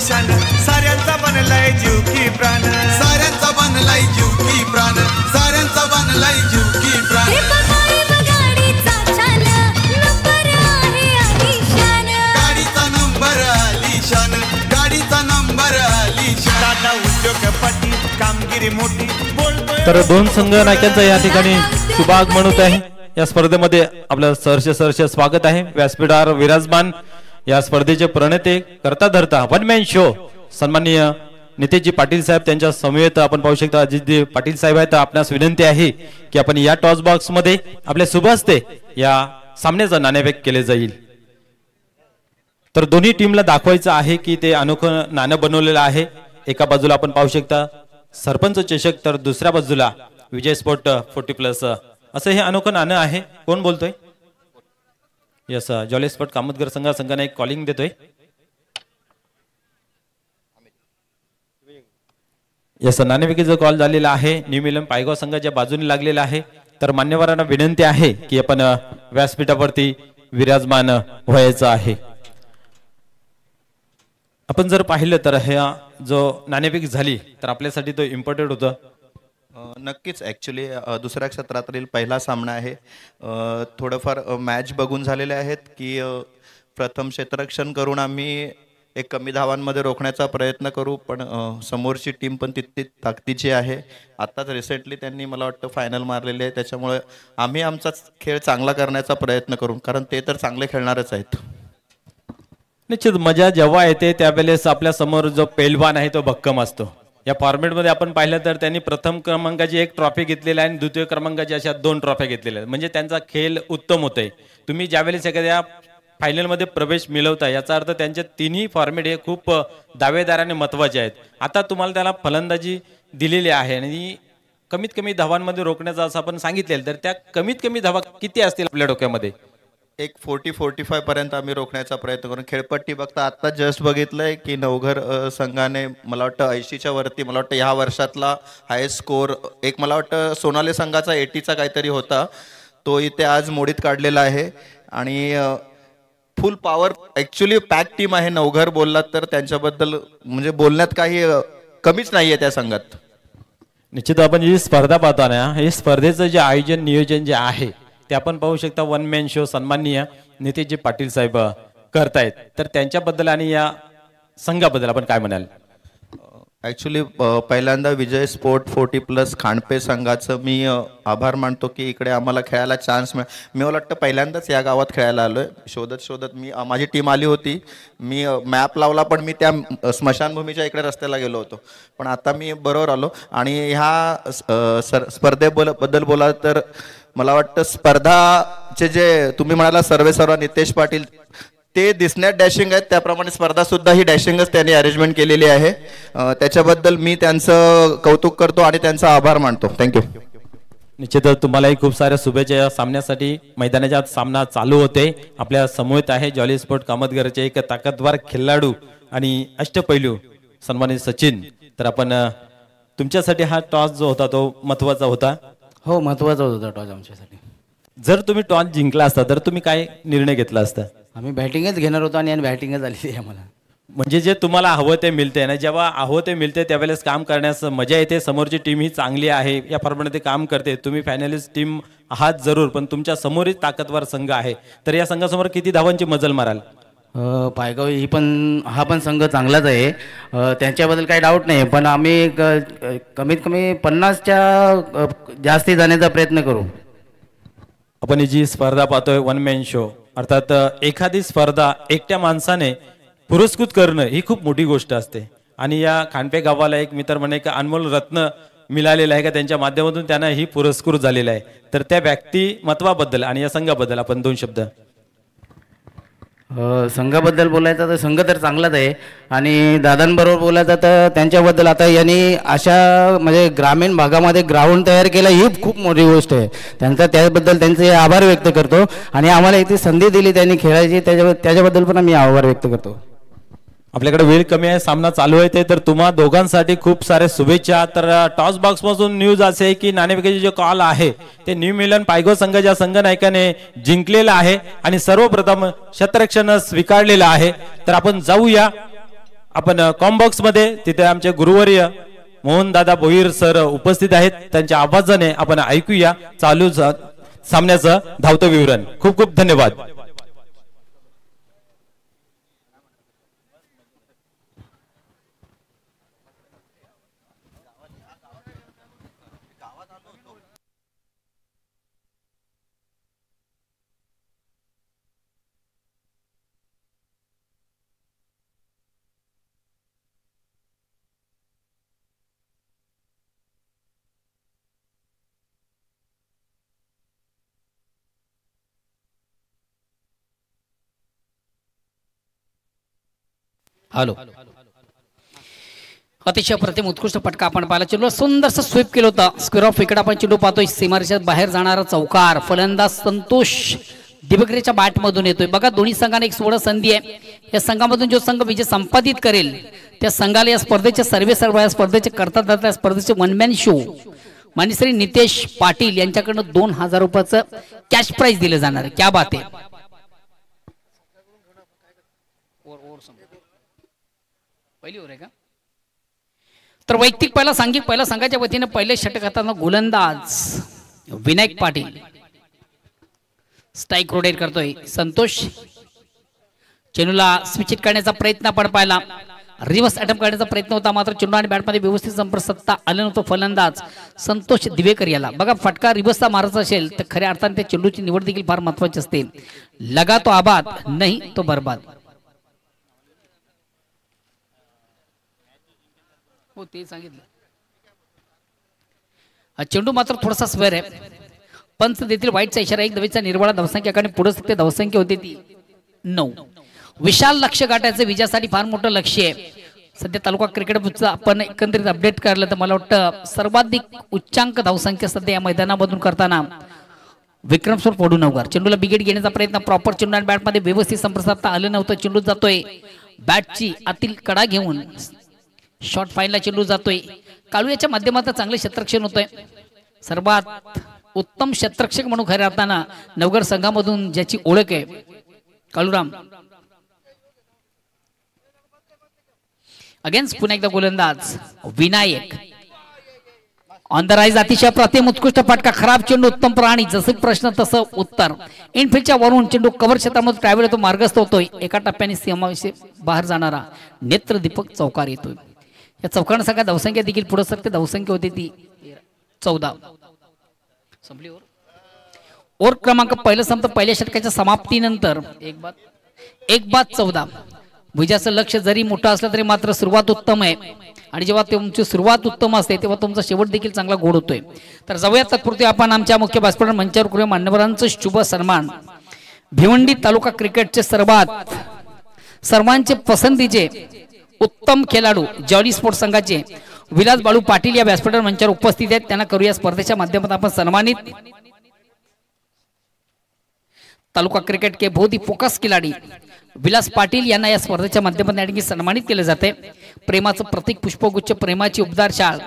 शान साऱ्यांचा बनलाय जीव की प्राण. साऱ्यांचा बनलाय जीव की प्राण. साऱ्यांचा बनलाय जीव की प्राण. गाडीचा नंबर आलिशान. गाडीचा नंबर आलिशान. दादा उद्योगपती कामगिरी मोठी बोलतोय. तर दोन संघ नायकांचा या ठिकाणी शुभागमन होत आहे. या स्पर्धेमध्ये आपलं सहर्ष स्वागत आहे. व्यासपीठावर विराजमान या स्पर्धेचे प्रणेते करता धरता वन मॅन शो सन्माननीय नितेशजी पाटील साहेब त्यांच्या समवेत आपण पाहू शकता अजितजी पाटील साहेब आहेत. आपणास विनंती आहे की आपण या टॉस बॉक्स मध्ये आपल्या शुभ हस्ते या सामन्याचं नाणेफेक केले जाईल. तर दोन्ही टीमला दाखवायचं आहे की ते अनोखं नाणं बनवलेलं आहे. एका बाजूला आपण पाहू शकता सरपंच चषक तर दुसऱ्या बाजूला विजय स्पोर्ट 40+ असं हे अनोखं नाणं आहे. कोण बोलतोय? यस जॉली स्पोर्ट कामतघर संघाने एक कॉलिंग देतोय. यस नाणेफेकीचा कॉल झालेला आहे. न्यू मिलन पायगाव संघाच्या बाजूने लागलेला आहे. तर मान्यवरांना विनंती आहे की आपण व्यासपीठावरती विराजमान व्हायचं आहे. आपण जर पाहिलं तर ह्या जो नाणेफेक झाली तर आपल्यासाठी तो इम्पॉर्टंट होतं. नक्कीच ॲक्च्युली दुसऱ्या सत्रातील पहिला सामना आहे. थोडंफार मॅच बघून झालेले आहेत की प्रथम क्षेत्ररक्षण करून आम्ही एक कमी धावांमध्ये रोखण्याचा प्रयत्न करू. पण समोरची टीम पण तितकी ताकदीची आहे. आत्ताच रिसेंटली त्यांनी मला वाटतं फायनल मारलेली आहे. त्याच्यामुळे आम्ही आमचा खेळ चांगला करण्याचा प्रयत्न करू कारण ते तर चांगले खेळणारच आहेत. निश्चित मजा जेव्हा येते त्यावेळेस आपल्या समोर जो पेलवान आहे तो भक्कम असतो. या फॉर्मेटमध्ये आपण पाहिलं तर त्यांनी प्रथम क्रमांकाची एक ट्रॉफी घेतलेली आहे आणि द्वितीय क्रमांकाची अशा 2 ट्रॉफ्या घेतलेल्या आहेत. म्हणजे त्यांचा खेळ उत्तम होतोय. तुम्ही ज्यावेळेस एखाद्या फायनलमध्ये प्रवेश मिळवता याचा अर्थ त्यांचे तिन्ही फॉर्मेट हे खूप दावेदाराने महत्त्वाचे आहेत. आता तुम्हाला त्याला फलंदाजी दिलेली आहे आणि कमीत कमी धावांमध्ये रोखण्याचं असं आपण सांगितलेलं तर त्या कमीत कमी धावा किती असतील आपल्या डोक्यामध्ये? एक 40-45 पर्यंत आम्ही रोखण्याचा प्रयत्न करून. खेळपट्टी बघता आत्ता जस्ट बघितलंय की नवघर संघाने मला वाटतं 80च्या वरती मला वाटतं ह्या वर्षातला हायेस्ट स्कोर एक मला वाटतं सोनाली संघाचा 80चा काहीतरी होता तो इथे आज मोडीत काढलेला आहे. आणि फुल पॉवर ॲक्च्युली पॅक टीम आहे. नवघर बोललात तर त्यांच्याबद्दल म्हणजे बोलण्यात काही कमीच नाही आहे त्या संघात. निश्चित आपण जी स्पर्धा पाहतो ना, हे स्पर्धेचं जे आयोजन नियोजन जे आहे ते आपण पाहू शकता वन मॅन शो सन्माननीय नितेशजी पाटील साहेब करतायत. तर त्यांच्याबद्दल आणि या संघाबद्दल आपण काय म्हणाल? ॲक्च्युली पहिल्यांदा विजय स्पोर्ट 40+ खांडपे संघाचं मी आभार मानतो की इकडे आम्हाला खेळायला चान्स मी मला वाटतं पहिल्यांदाच या गावात खेळायला आलो आहे. शोधत मी माझी टीम आली होती, मी मॅप लावला पण मी त्या स्मशानभूमीच्या इकडे रस्त्याला गेलो होतो, पण आता मी बरोबर आलो. आणि ह्या स्पर्धेबद्दल बोला तर मला वाटतं स्पर्धाचे जे तुम्ही म्हणाला सर्व नितेश पाटील ते दिसण्यात डॅशिंग आहेत, त्याप्रमाणे स्पर्धा सुद्धा ही डॅशिंगच त्यांनी अरेंजमेंट केलेली आहे. त्याच्याबद्दल मी त्यांचं कौतुक करतो आणि त्यांचा आभार मानतो. थँक्यू. निश्चितच तुम्हालाही खूप साऱ्या शुभेच्छा या सामन्यासाठी. मैदानाच्या आत सामना चालू होते. आपल्या समोर आहे जॉली स्पोर्ट कामतगरचे एक ताकदवार खेळाडू आणि अष्टपैलू सन्मानित सचिन. तर आपण तुमच्यासाठी हा टॉस जो होता तो महत्वाचा होता. हो, महत्वाचा होता टॉस आमच्यासाठी. जर तुम्ही टॉस जिंकला असता तर तुम्ही काय निर्णय घेतला असता? आम्ही बॅटिंगच घेणार होतो आणि बॅटिंगच आली आहे आम्हाला. म्हणजे जे तुम्हाला हवं ते मिळते ना, जेव्हा हवं ते मिळते त्यावेळेस काम करण्यास मजा येते. समोरची टीम ही चांगली आहे या प्रमाणे ते काम करते. तुम्ही फायनलिस्ट टीम आहात जरूर, पण तुमच्या समोरच ताकदवार संघ आहे. तर या संघासमोर किती धावांची मजल माराल? पायगाव हा पण संघ चांगलाच आहे, त्यांच्याबद्दल काही डाऊट नाही. पण आम्ही कमीत कमी 50च्या जास्ती जाण्याचा प्रयत्न करू. आपण ही जी स्पर्धा पाहतोय वन मॅन शो, अर्थात एखादी स्पर्धा एकट्या माणसाने पुरस्कृत करणं ही खूप मोठी गोष्ट असते. आणि या खांडपे गावाला एक मित्र म्हणे की अनमोल रत्न मिळालेलं आहे का त्यांच्या माध्यमातून त्यांना ही पुरस्कृत झालेला आहे. तर त्या व्यक्तिमत्वाबद्दल आणि या संघाबद्दल आपण 2 शब्द. संघाबद्दल बोलायचं तर संघ तर चांगलाच आहे. आणि दादांबरोबर बोलायचं तर त्यांच्याबद्दल आता यांनी अशा म्हणजे ग्रामीण भागामध्ये ग्राउंड तयार केलं ही खूप मोठी गोष्ट आहे. त्याबद्दल त्यांचे आभार व्यक्त करतो. आणि आम्हाला इथे संधी दिली त्यांनी खेळायची त्याच्याबद्दल पण आम्ही आभार व्यक्त करतो. आपल्याकडे वेळ कमी आहे, सामना चालू आहे. तर तुम्हा दोघांसाठी खूप साऱ्या शुभेच्छा. तर टॉस बॉक्स मधून न्यूज असे आहे की नाणेफेकीचे जे कॉल आहे ते न्यू मिलन पायगो संघाच्या संघनायकाने जिंकलेला आहे आणि सर्वप्रथम शतरक्षण स्वीकारलेलं आहे. तर आपण जाऊया आपण कॉम्बॉक्स मध्ये, तिथे आमचे गुरुवर्य मोहन दादा भोईर सर उपस्थित आहेत. त्यांच्या आवाजाने आपण ऐकूया चालू सामन्याचं धावतं विवरण. खूप खूप धन्यवाद. हॅलो, अतिशय प्रतिम उत्कृष्ट फटका आपण पाहिला. चेंडू सुंदरसं स्वीप केलं होतं. स्क्वेअर ऑफ विकेट आपण चेंडू पाहतोय. सीमारेषेत बाहेर जाणारा चौकार. फलंदाज संतोष दिबकरेच्या बॅट मधून येतोय. बघा दोन्ही संघांना एक सोडा संधी आहे. या संघामधून जो संघ विजय संपादित करेल त्या संघाला या स्पर्धेचे सर्व या स्पर्धेचे करतात या स्पर्धेचे वन मॅन शो माननीय श्री नितेश पाटील यांच्याकडनं 2000 रुपयाचं कॅश प्राइज दिलं जाणार आहे. क्या बात आहे. पहिली ओव्हर आहे का? तर वैयक्तिक पहिला संघाच्या वतीने पहिले षटक हाताळताना गोलंदाज विनायक पाटील स्ट्राइक रोटेट करतोय. संतोष चेंडूला स्विच करण्याचा प्रयत्न आपण पाहिला. रिव्हर्स अटेम्प्ट करण्याचा प्रयत्न होता, मात्र चेंडू आणि बॅटमध्ये व्यवस्थित संपर्क साधता आलं नव्हतं. फलंदाज संतोष दिवेकर याला. बघा फटका रिव्हर्सचा मारायचा असेल तर खऱ्या अर्थाने त्या चेंडूची निवड देखील फार महत्वाची असते. लगा तो आबाद नाही तो बर्बाद. हो ते सांगितलं. चेंडू मात्र थोडासा स्वेअर आहे. पंच देतील वाईटचा इशारा. एक धावेचा निर्वाळा. धावसंख्या आणि पुढे ते धावसंख्या होती ती 9. विशाल लक्ष्य गाठायचं विजयासाठी फार मोठं लक्ष्य आहे. सध्या तालुका क्रिकेटचं आपण एकंदरीत अपडेट करलं तर मला वाटतं सर्वाधिक उच्चांक धावसंख्या सध्या या मैदानामधून करताना विक्रमस्वर पोडूनवकर. चेंडूला बिगेट घेण्याचा प्रयत्न. प्रॉपर चेंडू आणि बॅटमध्ये व्यवस्थित संपर्क साधता आलं नव्हतं. चेंडू जातोय बॅटची आतील कडा घेऊन शॉर्ट फाईनला चेंडू जातोय. काळू याच्या माध्यमातून चांगले क्षेत्ररक्षण होतंय. सर्वात उत्तम क्षेत्ररक्षक म्हणून खऱ्या अर्थानं नवगर संघामधून ज्याची ओळख आहे काळूराम. अगेन्स्ट पुन्हा एकदा गोलंदाज विनायक. ऑन द राईज अतिशय प्रतिम उत्कृष्ट फटका, खराब चेंडू, उत्तम प्राणी, जसं प्रश्न तसं उत्तर. इनफिल्डच्या वरून चेंडू कव्हर क्षेत्रामध्ये ट्रॅव्हल होतो, मार्गस्थ होतोय. एका टप्प्याने सीमाविषयी बाहेर जाणारा नेत्रदीपक चौकार येतोय. या चौकारांना सगळ्या धावसंख्या देखील पुढे सरते. धावसंख्या होती ती 14. संपली ओव्हर क्रमांक पहिलं संपतं. पहिल्या षटकाच्या समाप्तीनंतर एक बाद 14. भुजाचं लक्ष जरी मोठं असलं तरी मात्र सुरुवात उत्तम आहे, आणि जेव्हा तुमची सुरुवात उत्तम असते तेव्हा तुमचा शेवट देखील चांगला गोड होतोय. तर जाऊया तत्पूर्वी आपण आमच्या मुख्य व्यासपीठावर मंचावर करूया मान्यवरांचं शुभ सन्मान. भिवंडी तालुका क्रिकेटचे सर्वांचे पसंतीचे उत्तम खेळाडू जॉली स्पोर्ट्स संघाचे विलास बाळू पाटील या व्यासपीठावर मंचावर उपस्थित आहेत. त्यांना करूया स्पर्धेच्या माध्यमातून आपण सन्मानित. तालुका क्रिकेट के बहुत ही फोकस खिलाडी विलास पाटील यांना या स्पर्धेच्या माध्यमातून या ठिकाणी सन्मानित केले जाते. प्रेमाचं प्रतीक पुष्पगुच्छ, प्रेमाची उबदार शाळ,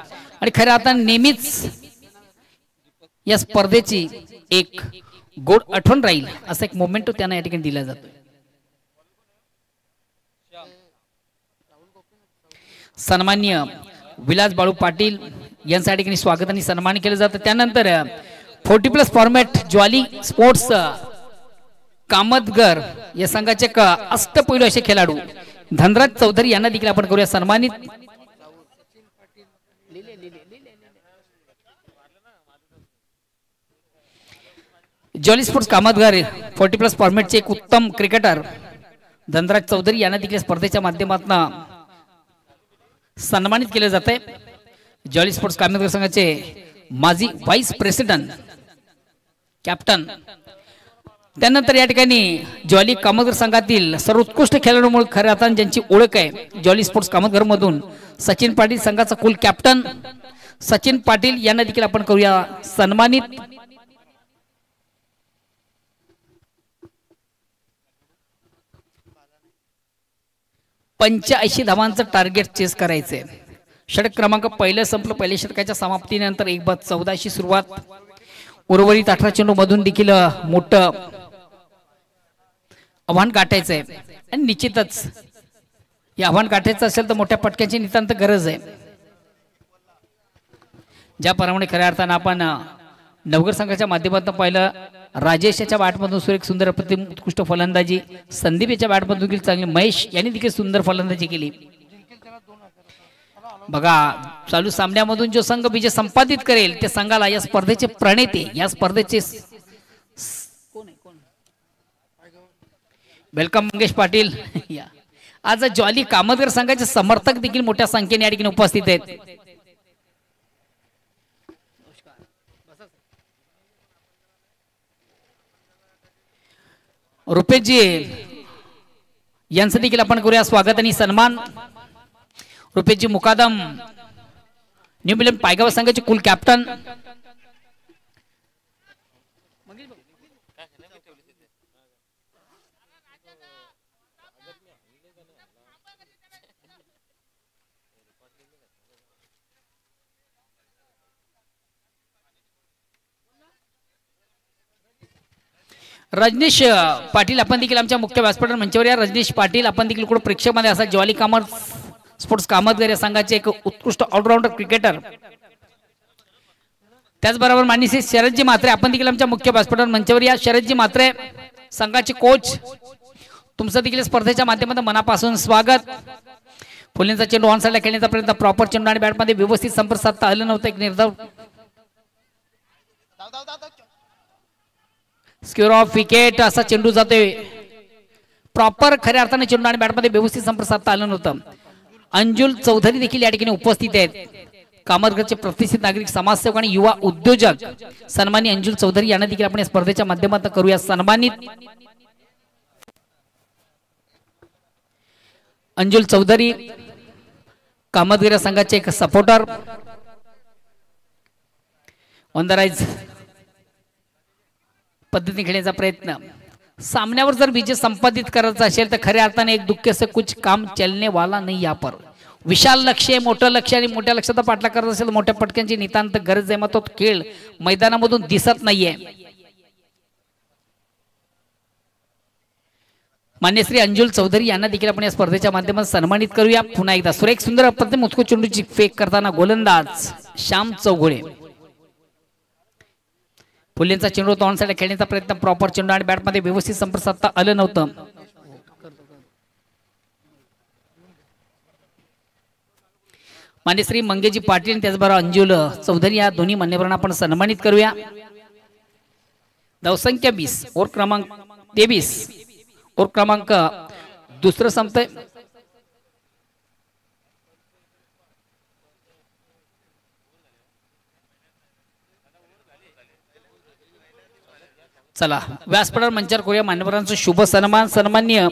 आणि खरं आता नेहमीच या स्पर्धेची एक गोड आठवण राहील असं एक मोमेंट त्यांना या ठिकाणी दिला जातो. सन्मान्य विलास बाळू पाटील यांच्या या ठिकाणी स्वागत आणि सन्मान केलं जातं. त्यानंतर 40+ फॉर्मॅट ज्वाली स्पोर्ट्स कामतगर या संघाचे अष्टपैलू असे खेळाडू धनराज चौधरी यांना देखील आपण करूया सन्मानित. जॉली स्पोर्ट्स कामतगर 40+ फॉर्मॅटचे एक उत्तम क्रिकेटर धनराज चौधरी यांना देखील स्पर्धेच्या माध्यमातून सन्मानित केले जाते. जॉली स्पोर्ट्स कामतगर संघाचे माजी व्हाईस प्रेसिडेंट कॅप्टन. त्यानंतर या ठिकाणी जॉली कामतगर संघातील सर्वोत्कृष्ट खेळाडूंमुळे खऱ्या अर्थाने ज्यांची ओळख आहे जॉली स्पोर्ट्स कामतगर मधून सचिन पाटील संघाचा कुल कॅप्टन सचिन पाटील यांना देखील आपण करूया सन्मानित. पंच्याऐंशी धावांचं टार्गेट चेस करायचंय. षटक क्रमांक पहिलं संपलं. पहिल्या षटकाच्या समाप्तीनंतर 1/14 सुरुवात. उर्वरित 18 चेंडू मधून देखील मोठं आव्हान गाठायचंय, आणि निश्चितच हे आव्हान गाठायचं असेल तर मोठ्या पटक्यांची नितांत गरज आहे. ज्याप्रमाणे खऱ्या अर्थानं आपण नवगर संघाच्या माध्यमातून पाहिलं, राजेश याच्या बॅटमधून सुरेख सुंदर प्रतिम उत्कृष्ट फलंदाजी, संदीप याच्या बॅटमधून देखील चांगली, महेश यांनी देखील सुंदर फलंदाजी केली. बघा चालू सामन्यामधून जो संघ विजय संपादित करेल त्या संघाला या स्पर्धेचे प्रणेते, या स्पर्धेचे वेलकम मंगेश पाटील. आज जॉली कामतगर संघाचे समर्थक देखील मोठ्या संख्येने या ठिकाणी उपस्थित आहेत. रुपेशजी यांचं देखील आपण करूया स्वागत आणि सन्मान. रुपेशजी मुकादम न्यू मिलन पायगाव संघाचे कुल कॅप्टन. रजनीश पाटील आपण देखील आमच्या मुख्य व्यासपीठावर मंचावर या. रजनीश पाटील आपण देखील कुठे प्रेक्षकमध्ये असा ज्वाली स्पोर्ट्स कामतगर या संघाचे एक उत्कृष्ट ऑलराऊंडर क्रिकेटर. त्याचबरोबर माननीय शरदजी म्हात्रे आपण देखील आमच्या मुख्य व्यासपीठावर मंचावर या. शरदजी म्हात्रे संघाचे कोच, तुमचं देखील स्पर्धेच्या माध्यमातून मनापासून स्वागत. फुलेंचा चेंडू ऑन साइडला खेळण्याचा प्रयत्न, प्रॉपर चेंडू आणि बॅटमध्ये व्यवस्थित संपर्क साधता आलं नव्हतं. एक निर्धाव स्क्वेअर ऑफ विकेट असा चेंडू जातोय. प्रॉपर खऱ्या अर्थाने चेंडू आणि बॅटमध्ये व्यवस्थित संपर्क साधता आलं नव्हतं. अंजुल चौधरी देखील या ठिकाणी उपस्थित आहेत. कामतगरचे प्रतिष्ठित नागरिक, समाजसेवक आणि युवा उद्योजक सन्मानी अंजुल चौधरी यांना देखील आपण या स्पर्धेच्या माध्यमातून करूया सन्मानित. अंजुल चौधरी कामतगर संघाचे एक सपोर्टर. ऑन द राईज पद्धतीने खेळण्याचा प्रयत्न. सामन्यावर जर विजय संपादित करायचा असेल तर खऱ्या अर्थाने एक दुःख से कुछ काम चलने वाला नाही. या पर विशाल लक्ष, मोठं लक्ष आणि मोठ्या लक्षाचा पाठलाग करत असेल तर मोठ्या पटक्यांची नितांत गरज आहे. मग तो खेळ मैदानामधून दिसत नाहीये. मान्य श्री अंजुल चौधरी यांना देखील आपण या स्पर्धेच्या माध्यमातून सन्मानित करूया. पुन्हा एकदा सुरेख सुंदर प्रतिम उत्कृष्ट चेंडूची फेक करताना गोलंदाज श्याम चौघुळे. फुलेंचा चेंडू तोंड साईड खेळण्याचा प्रयत्न, प्रॉपर चेंडू आणि बॅटमध्ये व्यवस्थित संपर्क साधता आलं नव्हतं. मान्यश्री मंगेजी पाटील आणि त्याचबरोबर अंजुल चौधरी या दोन्ही मान्यवरांना आपण सन्मानित करूया. धावसंख्या 20, ओव्हर क्रमांक 23, ओव्हर क्रमांक दुसरं संपतंय. चला व्यासपीठावर मंचावर करूया मान्यवरांचा शुभ सन्मान. सन्माननीय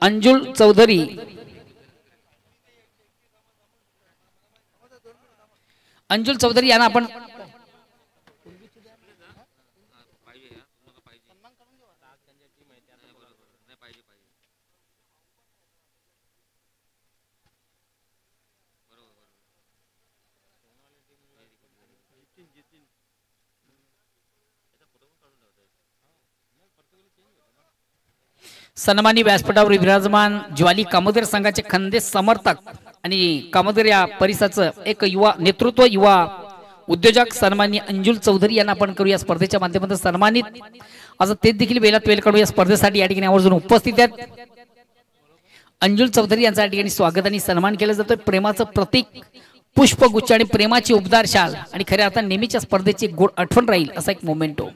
अंजुल चौधरी, अंजुल चौधरी यांना आपण सन्मानी व्यासपीठावर विराजमान ज्वाली कामोदर संघाचे खंदे समर्थक आणि कामोदर या परिसराचं एक युवा नेतृत्व, युवा उद्योजक सन्माननीय अंजुल चौधरी यांना आपण करूया स्पर्धेच्या माध्यमातून सन्मानित. आज ते देखील वेळात वेळ काढूया स्पर्धेसाठी या ठिकाणी आवर्जून उपस्थित आहेत. अंजुल चौधरी यांचा या ठिकाणी स्वागत आणि सन्मान केला जातोय. प्रेमाचं प्रतीक, पुष्पगुच्छ आणि प्रेमाची उबदार शाल आणि खऱ्या अर्थाने नेहमीच्या स्पर्धेची गोड आठवण राहील असा एक मोमेंटो.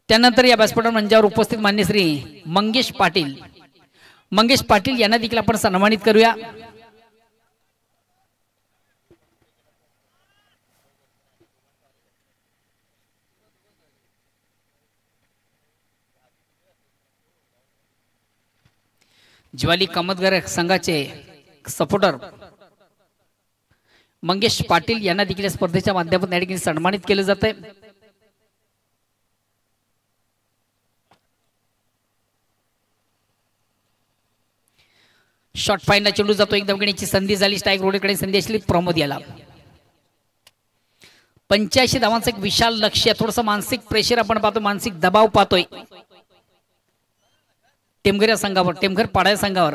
त्यानंतर या व्यासपीठावर मंचावर उपस्थित मान्यश्री मंगेश पाटील, मंगेश पाटील यांना देखील आपण सन्मानित करूया. ज्वाली कामतगर संघाचे सपोर्टर मंगेश पाटील यांना देखील स्पर्धेच्या माध्यमातून या ठिकाणी सन्मानित केले जाते. शॉर्ट फाईनला चेंडू जातो, एक धावण्याची संधी झाली, स्ट्राईक रोडकडे संधी असली प्रमोद याला. 85 धावांचं एक विशाल लक्ष्य. थोडस मानसिक प्रेशर आपण पाहतो, मानसिक दबाव पाहतोय टेमघर या संघावर, टेमघर पाडा या संघावर.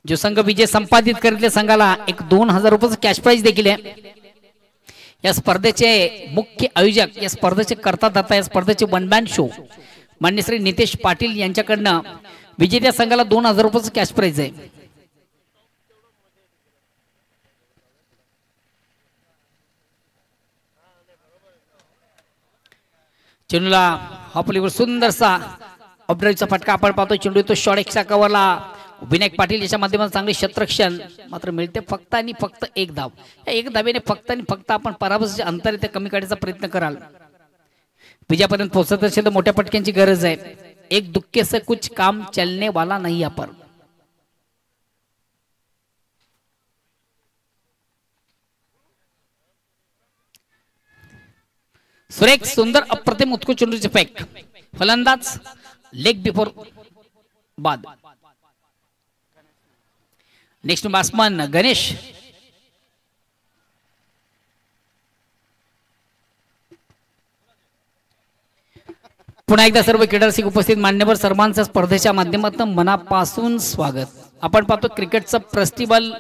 जो संघ विजय संपादित करीत संघाला एक 2000 रुपयाचं कॅश प्राइज देखील आहे. या स्पर्धेचे मुख्य आयोजक, या स्पर्धेचे करता धर्ता, या स्पर्धेचे वन मॅन शो मान्य श्री नितेश पाटील यांच्याकडनं विजेत्या संघाला 2000 रुपयाचं कॅश प्राइज आहे. चेंडूला हॉपलीवर सुंदरसा ऑपड्राईव्हचा फटका आपण पाहतो. चेंडू तो शॉर्ट एक्स्ट्रा कव्हरला विनायक पाटील याच्या माध्यमातून चांगले क्षेत्ररक्षण, मात्र मिळते फक्त आणि फक्त एक धाव. या एक धावेने फक्त आणि फक्त आपण पराभवाचे अंतर इथे कमी करण्याचा प्रयत्न कराल. विजयापर्यंत पोहोचत असेल तर मोठ्या पटक्यांची गरज आहे. एक दुःखे से कुछ काम चलने वाला नहीं आपण. सुरेख सुंदर अप्रतिम उत्कृष्ट चेंडूचे फॅक्ट, फलंदाज लेग बिफोर बाद. Next batsman Ganesh. पुन्हा एकदा सर्व क्रीडा रसिक उपस्थित मान्यवर सर्वांचं स्पर्धेच्या माध्यमातून मनापासून स्वागत. आपण पाहतो क्रिकेटचं फेस्टिवल,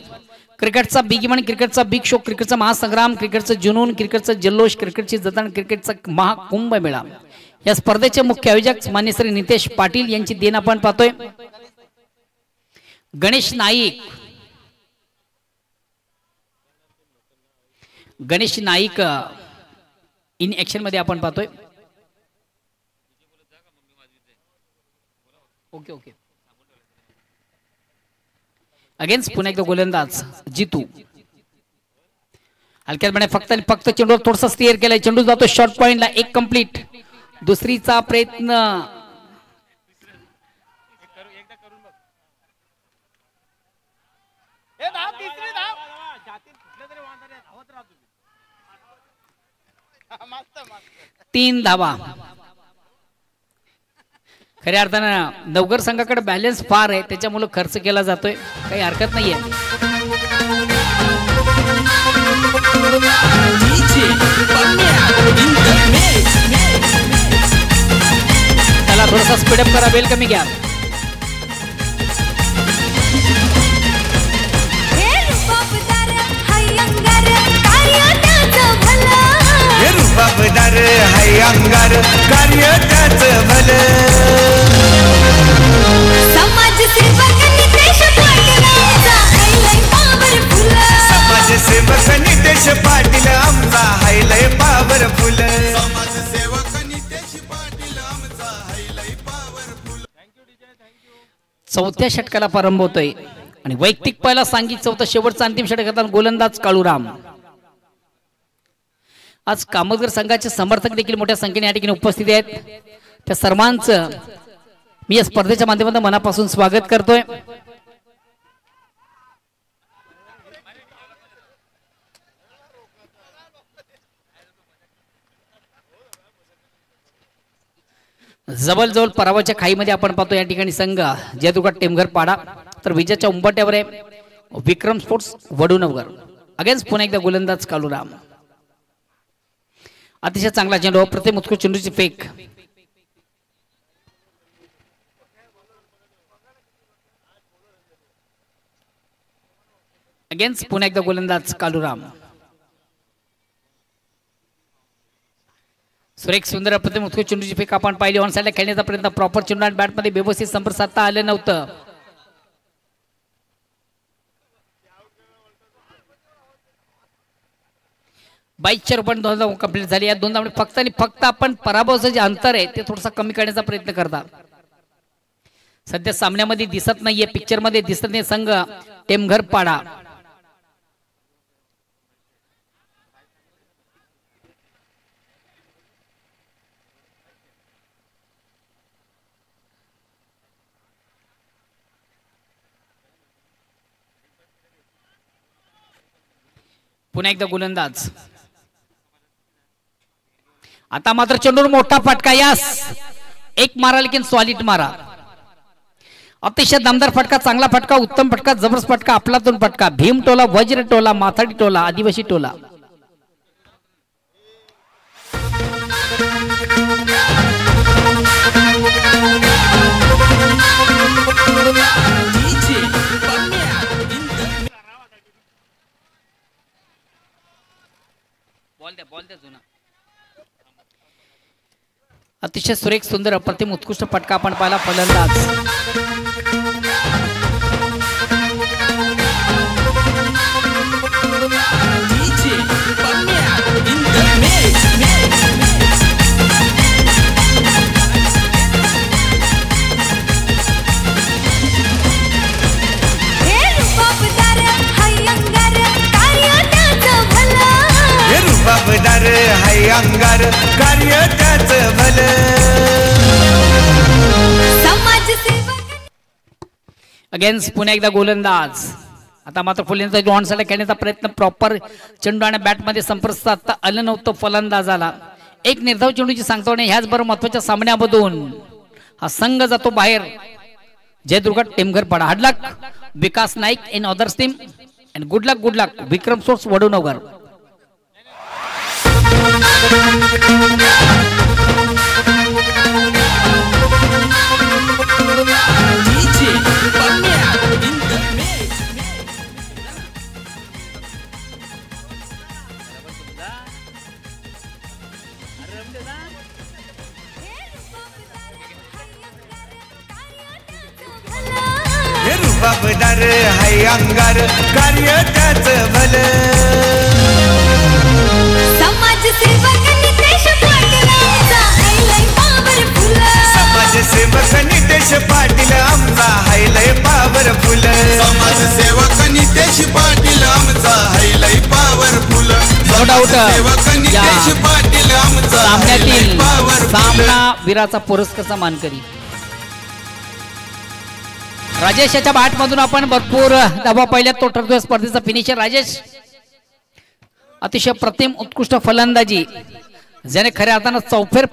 क्रिकेटचा बिग इव्हेंट, क्रिकेटचा बिग शो, क्रिकेटचा महासंग्राम, क्रिकेटचं जुनून, क्रिकेटचं जल्लोष, क्रिकेटची जतन, क्रिकेटचा महाकुंभ मेळा. या स्पर्धेचे मुख्य आयोजक मान्य श्री नितेश पाटील यांची देण आपण पाहतोय. गणेश नाईक, गणेश नाईक इन ऍक्शन मध्ये आपण पाहतोय. Okay okay. अगेन्स्ट पुन्हा एकदा गोलंदाज जितू. हलक्यात फक्त आणि फक्त चेंडूवर थोडासा स्टिअर केलाय. चेंडू जातो शॉर्ट पॉइंटला, एक कंप्लीट. दुसरीचा प्रयत्न तीन धावा. खऱ्या अर्थानं नवगर संघाकडे बॅलन्स फार आहे, त्याच्यामुळे खर्च केला जातोय, काही हरकत नाहीये. स्पीडअप करा, बेल कमी घ्या. हे रुबाबदार हाय अंगार कार्य त्याचं भलं. समाजसेवक नितेश पाटील आमचा हायलय पॉवरफुल. चौथ्या षटकाला प्रारंभ होतोय आणि वैयक्तिक पहिला सांगित चौथा शेवटचा अंतिम षटकात गोलंदाज काळूराम. आज कामतगर संघाचे समर्थक देखील मोठ्या संख्येने या ठिकाणी उपस्थित आहेत. त्या सर्वांचं मी या स्पर्धेच्या माध्यमातून मनापासून स्वागत करतोय. जवळजवळ पराभवाच्या खाईमध्ये आपण पाहतो या ठिकाणी संघ जयदुर्गा टेमघर पाडा, तर विजयाच्या उंबरठ्यावर आहे विक्रम स्पोर्ट्स वडूनगर. अगेन्स्ट पुन्हा एकदा गोलंदाज काळूराम. अतिशय चांगला चेंडू, प्रथम उत्कृष्ट चेंडूची फेक. अगेन्स्ट पुन्हा एकदा गोलंदाज काळूराम. सुरेख सुंदर प्रथम उत्कृष्ट चेंडूची फेक आपण पाहिली. ऑन साइडला खेळण्याचा प्रयत्न, प्रॉपर चेंडू आणि बॅट मध्ये व्यवस्थित संपर्क साधता आलं नव्हतं. बाईकच्या रूपाने 2 धावा कंप्लीट झाली. या 2 धावांनी फक्त आणि फक्त आपण पराभवाचं जे अंतर आहे ते थोडंसं कमी करण्याचा प्रयत्न करता. सध्या सामन्यामध्ये दिसत नाहीये, पिक्चर मध्ये दिसत नाही संघ टेमघर पाडा. पुन्हा एकदा गोलंदाज. आता मात्र चेंडूवर मोठा फटका. यास एक मारा लेकिन सॉलिड मारा. अतिशय दमदार फटका, चांगला फटका, उत्तम फटका, जबरदस्त फटका, आपलातून फटका. भीम टोला, वज्र टोला, माथाडी टोला, आदिवासी टोला. बॉल द्या जुना. अतिशय सुरेख सुंदर अप्रतिम उत्कृष्ट फटका आपण पाहिला. फलंदाज रुबाबदार हाय अंगार कार्य त्याचं भलं. अगेन्स्ट पुन्हा एकदा गोलंदाज. आता मात्र फुलेंचा ऑन साइड खेळण्याचा प्रयत्न, प्रॉपर चेंडू आणि बॅट मध्ये संपर्क साधता आलं नव्हतं फलंदाजाला. एक निर्धाव चेंडूची सांगतो आणि ह्याच बरोबर महत्वाच्या सामन्यामधून हा संघ जातो बाहेर. Jaidurga Temghar Pada. Hard luck Vikas Naik in others team and good luck Vikram sports Vadunagar. रुबाबदार हाय अंगार कार्य त्याचं भलं. समाजसेवक नितेश पाटील आमचा हायलय पॉवरफुल. समाजसेवक नितेश पाटील आमचा हायलय पॉवरफुल. समाजसेवक नितेश पाटील आमचा हायलय powerful. No doubt Nitesh Patil आमचा सामन्यातील सामना वीराचा पुरस्कारचा मानकरी राजेश याच्या बॅट मधून आपण भरपूर धावा पहिल्यात तो ठरतोय स्पर्धेचा फिनिशर. राजेश अतिशय प्रतिम उत्कृष्ट फलंदाजी, ज्याने खऱ्या अर्थानं चौफेर